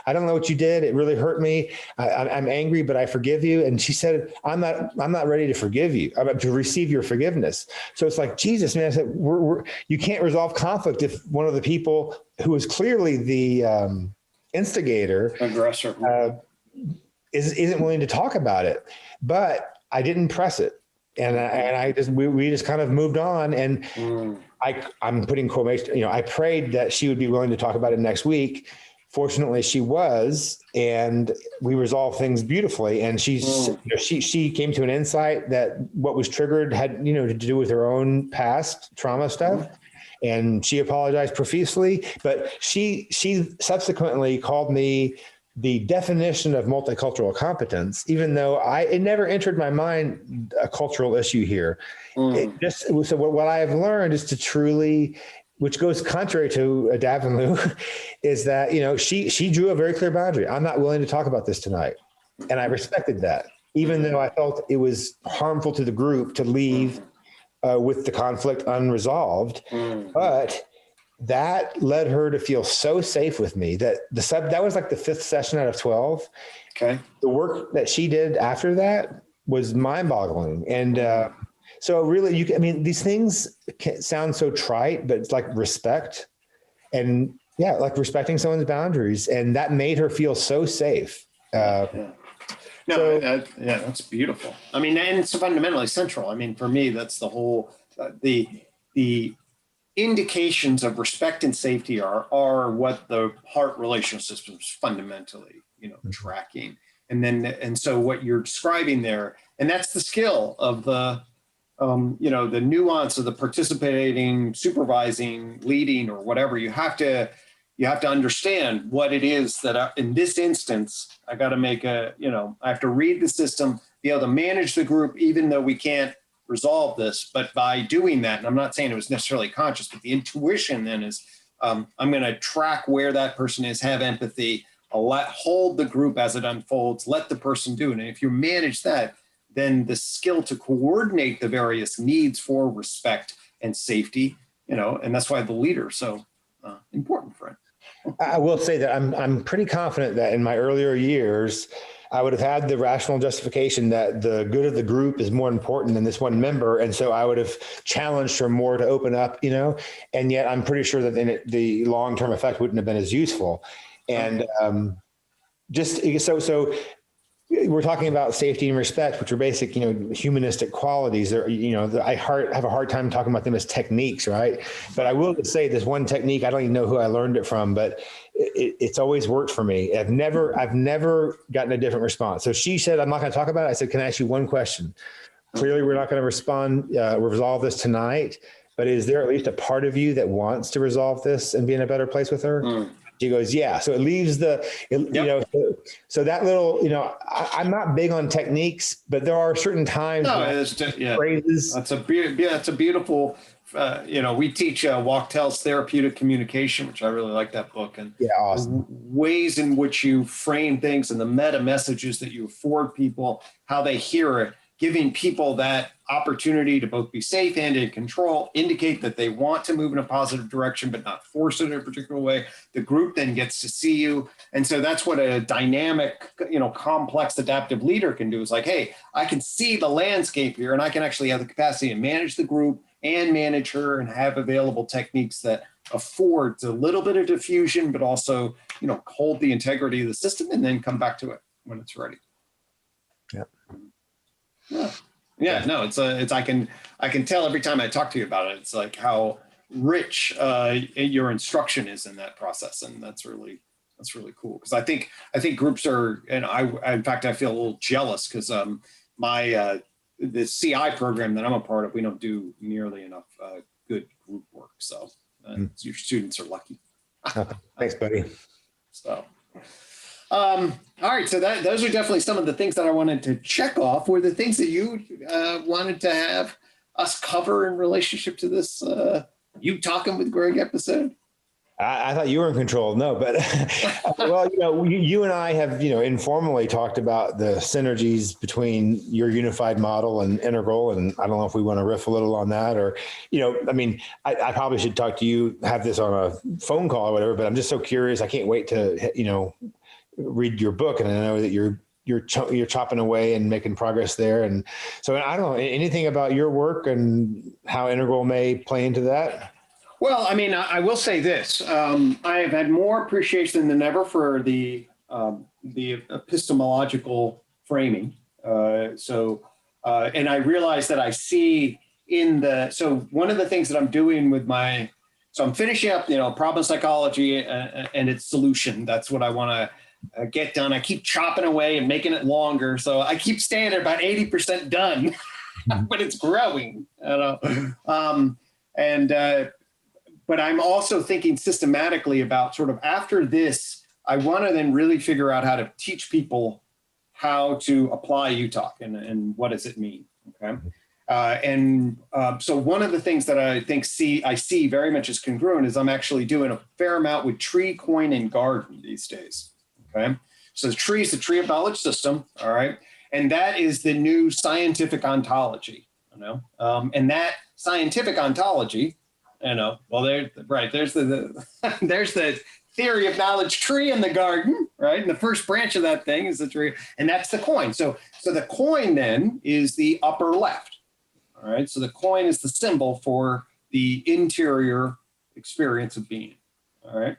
I don't know what you did. It really hurt me. I'm angry, but I forgive you. And she said, I'm not ready to forgive you. I'm to receive your forgiveness. So it's like, Jesus, man, I said, you can't resolve conflict if one of the people who was clearly the instigator,
aggressor,
isn't willing to talk about it. But I didn't press it. And we just kind of moved on, and I'm putting quotation, I prayed that she would be willing to talk about it next week. Fortunately, she was, and we resolved things beautifully. And she came to an insight that what was triggered had, to do with her own past trauma stuff. and she apologized profusely, but she subsequently called me the definition of multicultural competence, even though it never entered my mind a cultural issue here. So what I have learned is to truly, which goes contrary to Davenlu, is that, she drew a very clear boundary. I'm not willing to talk about this tonight. And I respected that, even though I felt it was harmful to the group to leave with the conflict unresolved. But that led her to feel so safe with me that that was like the 5th session out of 12.
Okay.
The work that she did after that was mind-boggling. And so really, these things sound so trite, but it's like respect and like respecting someone's boundaries. And that made her feel so safe.
That's beautiful. And it's fundamentally central. For me, that's the whole, the indications of respect and safety are what the heart relation system is fundamentally, tracking. And so what you're describing there, and that's the skill of the nuance of the participating, supervising, leading, or whatever. You have to understand what it is that in this instance, I got to make I have to read the system, be able to manage the group, even though we can't resolve this. But by doing that, and I'm not saying it was necessarily conscious, but the intuition then is I'm going to track where that person is, have empathy, hold the group as it unfolds, let the person do it. And if you manage that, then the skill to coordinate the various needs for respect and safety, and that's why the leader is so important for it.
I will say that I'm pretty confident that in my earlier years, I would have had the rational justification that the good of the group is more important than this one member. And so I would have challenged her more to open up, and yet I'm pretty sure that the long-term effect wouldn't have been as useful. And so we're talking about safety and respect, which are basic, humanistic qualities. I have a hard time talking about them as techniques, right? But I will say this one technique, I don't even know who I learned it from, but it's always worked for me. I've never gotten a different response. So she said, I'm not going to talk about it. I said, can I ask you one question? Clearly, we're not going to resolve this tonight, but is there at least a part of you that wants to resolve this and be in a better place with her? She goes, yeah. So it leaves so that little, I'm not big on techniques, but there are certain times. Phrases.
That's a beautiful, we teach Wachtel's Therapeutic Communication, which I really like that book. And
awesome.
Ways in which you frame things and the meta messages that you afford people, how they hear it, giving people that opportunity to both be safe and in control, indicate that they want to move in a positive direction, but not force it in a particular way. The group then gets to see you. And so that's what a dynamic, complex adaptive leader can do, is like, hey, I can see the landscape here and I can actually have the capacity to manage the group and manage her and have available techniques that affords a little bit of diffusion, but also, hold the integrity of the system and then come back to it when it's ready. It's I can tell every time I talk to you about it, it's like how rich your instruction is in that process, and that's really cool, because I think groups are, and in fact I feel a little jealous because the CI program that I'm a part of, we don't do nearly enough good group work, so your students are lucky.
Thanks, buddy.
So. All right, so those are definitely some of the things that I wanted to check off. Were the things that you wanted to have us cover in relationship to this UTOKing with Gregg episode?
I thought you were in control. No, but well, you and I have, informally talked about the synergies between your unified model and Integral. And I don't know if we want to riff a little on that, or, I probably should talk to you, have this on a phone call or whatever, but I'm just so curious. I can't wait to, read your book, and I know that you're chopping away and making progress there. And so I don't know anything about your work and how Integral may play into that.
Well, I will say this. I have had more appreciation than ever for the epistemological framing. And I realize that I see so one of the things that I'm doing with so I'm finishing up, problem psychology and its solution. That's what I want to get done. I keep chopping away and making it longer. So I keep staying at about 80% done, but it's growing. But I'm also thinking systematically about sort of after this, I want to then really figure out how to teach people how to apply UTOK and what does it mean, okay? So one of the things that I think I see very much as congruent is I'm actually doing a fair amount with tree, coin, and garden these days, okay? So the tree is the tree of knowledge system, all right? And that is the new scientific ontology, you know? And that scientific ontology, you know, well, there's the there's the theory of knowledge tree in the garden, right? And the first branch of that thing is the tree, and that's the coin. So the coin then is the upper left, all right? So the coin is the symbol for the interior experience of being, all right?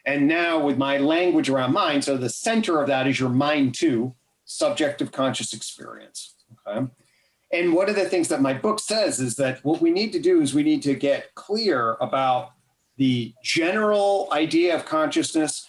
And now with my language around mind, so the center of that is your mind too, subjective conscious experience, okay? And one of the things that my book says is that what we need to do is we need to get clear about the general idea of consciousness,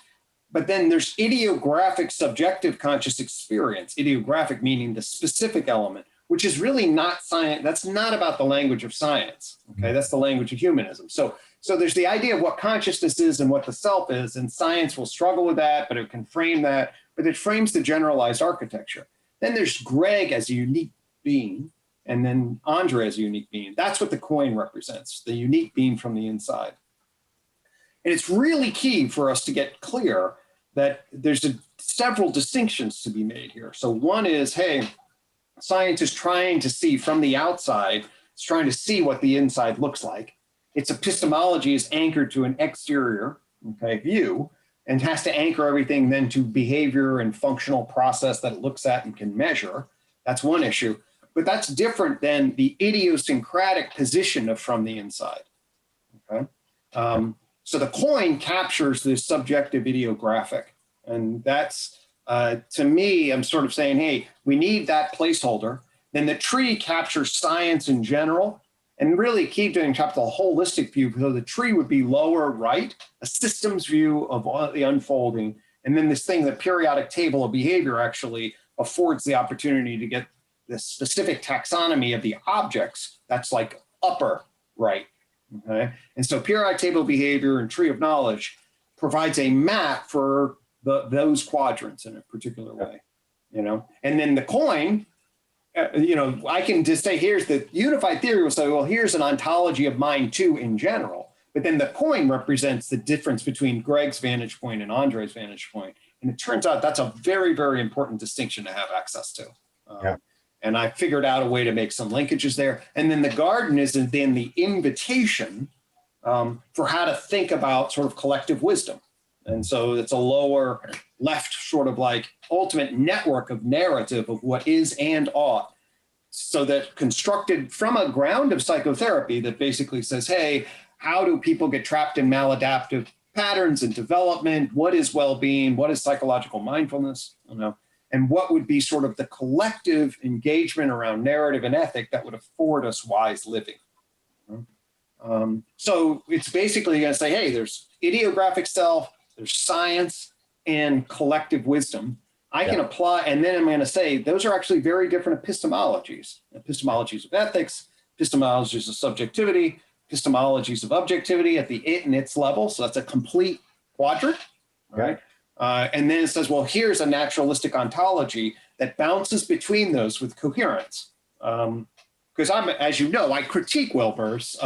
but then there's idiographic subjective conscious experience, idiographic meaning the specific element, which is really not science. That's not about the language of science, okay? That's the language of humanism. So there's the idea of what consciousness is and what the self is, and science will struggle with that, but it can frame that, but it frames the generalized architecture. Then there's Gregg as a unique being, and then Andre as a unique being. That's what the coin represents, the unique being from the inside. And it's really key for us to get clear that there's several distinctions to be made here. So one is, hey, science is trying to see from the outside, it's trying to see what the inside looks like. Its epistemology is anchored to an exterior, okay, view, and has to anchor everything then to behavior and functional process that it looks at and can measure. That's one issue. But that's different than the idiosyncratic position of from the inside, okay? So the coin captures this subjective idiographic. And that's, to me, I'm sort of saying, hey, we need that placeholder. Then the tree captures science in general, and really keep doing the holistic view, because the tree would be lower right, a systems view of all the unfolding. And then this thing, the periodic table of behavior actually affords the opportunity to get the specific taxonomy of the objects. That's like upper right. Okay, and so periodic table of behavior and tree of knowledge provides a map for those quadrants in a particular way, you know. And then the coin, you know, I can just say here's the unified theory will say, well, here's an ontology of mind too in general. But then the coin represents the difference between Gregg's vantage point and Andre's vantage point. And it turns out that's a very, very important distinction to have access to. And I figured out a way to make some linkages there. And then the garden is then the invitation for how to think about sort of collective wisdom. And so it's a lower left sort of like ultimate network of narrative of what is and ought. So that constructed from a ground of psychotherapy that basically says, hey, how do people get trapped in maladaptive patterns and development? What is well-being? What is psychological mindfulness? You know? And what would be sort of the collective engagement around narrative and ethic that would afford us wise living. So it's basically going to say, hey, there's idiographic self, there's science, and collective wisdom. I can apply, and then I'm going to say, those are actually very different epistemologies. Epistemologies of ethics, epistemologies of subjectivity, epistemologies of objectivity at the it and its level. So that's a complete quadrant, right? And then it says, well, here's a naturalistic ontology that bounces between those with coherence. Because as you know, I critique Wilber's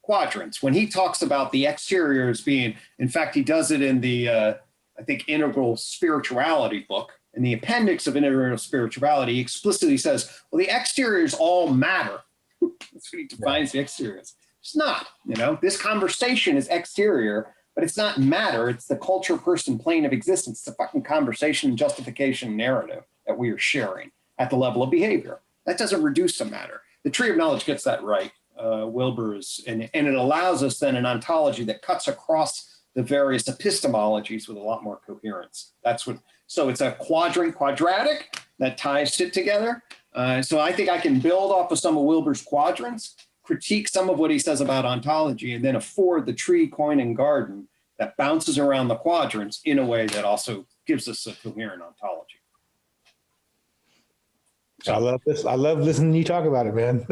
quadrants. When he talks about the exterior as being, in fact, he does it in the, I think, Integral Spirituality book. In the appendix of Integral Spirituality, he explicitly says, well, the exterior is all matter. That's what he defines the exterior as. It's not, you know, this conversation is exterior, but it's not matter. It's the culture, person, plane of existence. It's the fucking conversation, justification, narrative that we are sharing at the level of behavior. That doesn't reduce to matter. The tree of knowledge gets that right. Wilber is, and it allows us then an ontology that cuts across the various epistemologies with a lot more coherence. That's what, so it's a quadratic that ties it together. So I think I can build off of some of Wilber's quadrants, critique some of what he says about ontology, and then afford the tree, coin, and garden that bounces around the quadrants in a way that also gives us a coherent ontology.
I love this. I love listening to you talk about it, man.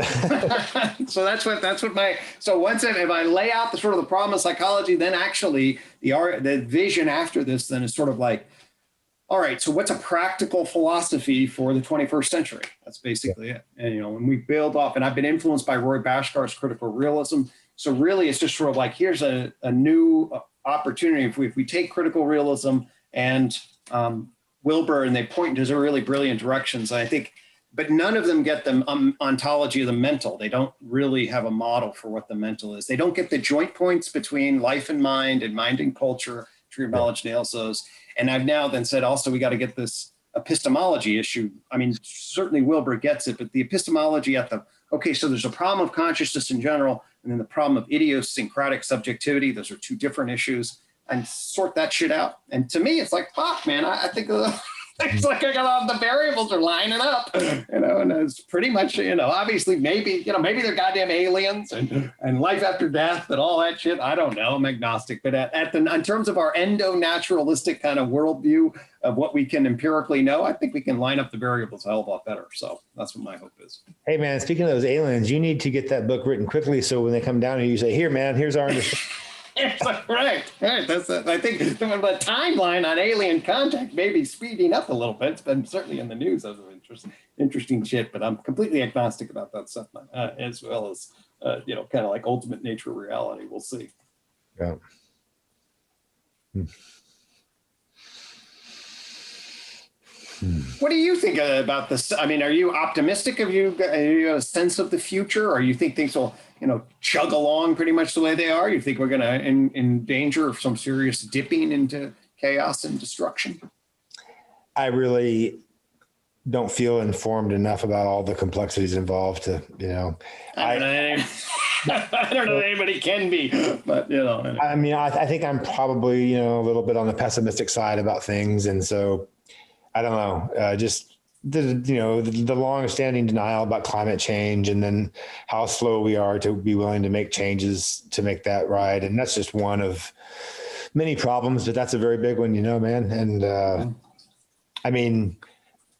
So if I lay out the sort of the problem of psychology, then actually the vision after this then is sort of like, all right, so what's a practical philosophy for the 21st century? That's basically it. And, when we build off, and I've been influenced by Roy Bhaskaar's critical realism. So really it's just sort of like, here's a new opportunity. If we take critical realism and Wilber, and they point into really brilliant directions, I think, but none of them get the ontology of the mental. They don't really have a model for what the mental is. They don't get the joint points between life and mind and culture. Tree of Knowledge nails those. And I've now then said also, we got to get this epistemology issue. I mean, certainly Wilber gets it, but the epistemology so there's a problem of consciousness in general, and then the problem of idiosyncratic subjectivity. Those are two different issues, and sort that shit out. And to me, it's like, fuck, man, I think it's like I got all the variables are lining up, and it's pretty much, obviously maybe they're goddamn aliens and life after death and all that shit. I don't know. I'm agnostic, but in terms of our endo-naturalistic kind of worldview of what we can empirically know, I think we can line up the variables a hell of a lot better. So that's what my hope is.
Hey man, speaking of those aliens, you need to get that book written quickly. So when they come down here, you say, here, man, here's our understanding.
Right. I think the timeline on alien contact may be speeding up a little bit. It's been certainly in the news as of interesting shit, but I'm completely agnostic about that stuff, as well as, kind of like ultimate nature reality. We'll see.
Yeah.
What do you think about this? I mean, are you optimistic? Have you a sense of the future, or you think things will, chug along pretty much the way they are? You think we're going to in danger of some serious dipping into chaos and destruction?
I really don't feel informed enough about all the complexities involved to,
I don't know that anybody can be, but
I mean, I think I'm probably, a little bit on the pessimistic side about things. And so I don't know, just the long-standing denial about climate change, and then how slow we are to be willing to make changes to make that right. And that's just one of many problems, but that's a very big one, man. And I mean,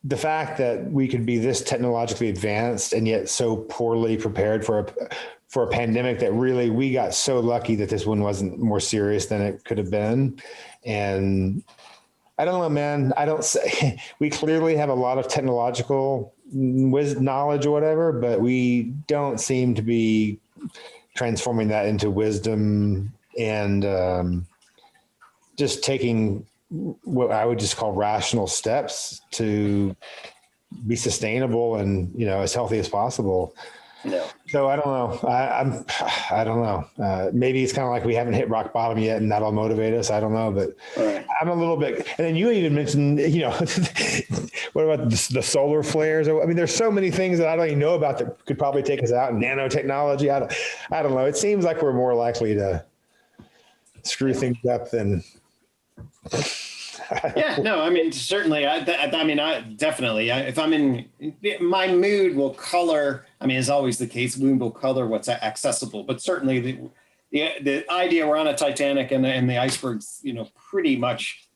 the fact that we could be this technologically advanced and yet so poorly prepared for a pandemic, that really we got so lucky that this one wasn't more serious than it could have been. And I don't know, man. We clearly have a lot of technological knowledge or whatever, but we don't seem to be transforming that into wisdom and just taking what I would just call rational steps to be sustainable and, as healthy as possible.
No.
So I don't know. I don't know. Maybe it's kind of like we haven't hit rock bottom yet, and that'll motivate us. I don't know, but right. I'm a little bit. And then you even mentioned, what about the solar flares? I mean, there's so many things that I don't even know about that could probably take us out. Nanotechnology. I don't know. It seems like we're more likely to screw things up than.
Yeah, no, I mean, certainly. I definitely, if I'm in, my mood will color. I mean, as always the case, mood will color what's accessible. But certainly, the idea we're on a Titanic and the iceberg's, pretty much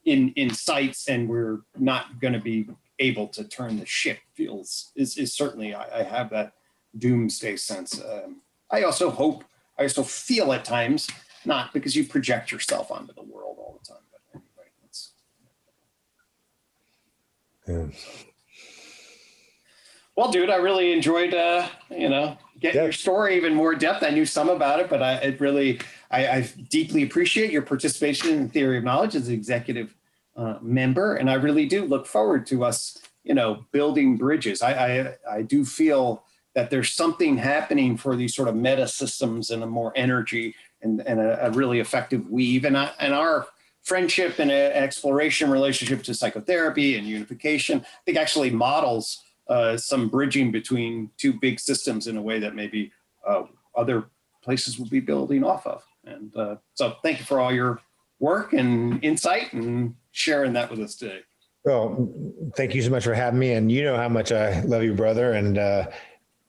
in sights, and we're not going to be able to turn the ship is certainly. I have that doomsday sense. I also feel at times, not because you project yourself onto the world all the time. Well, dude, I really enjoyed, getting your story even more depth. I knew some about it, but I deeply appreciate your participation in the Theory of Knowledge as an executive member. And I really do look forward to us, building bridges. I do feel that there's something happening for these sort of meta systems and a more energy and a really effective weave. And our friendship and exploration relationship to psychotherapy and unification, I think actually models some bridging between two big systems in a way that maybe other places will be building off of. And so thank you for all your work and insight and sharing that with us today.
Well, thank you so much for having me. And you know how much I love you, brother. And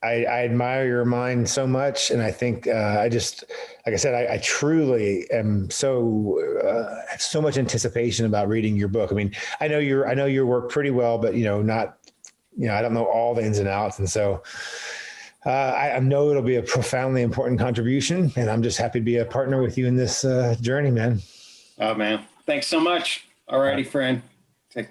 I admire your mind so much. And I think like I said, I truly am have so much anticipation about reading your book. I mean, I know your work pretty well, but not I don't know all the ins and outs. And so I know it'll be a profoundly important contribution, and I'm just happy to be a partner with you in this journey, man.
Oh, man. Thanks so much. All righty, friend. Take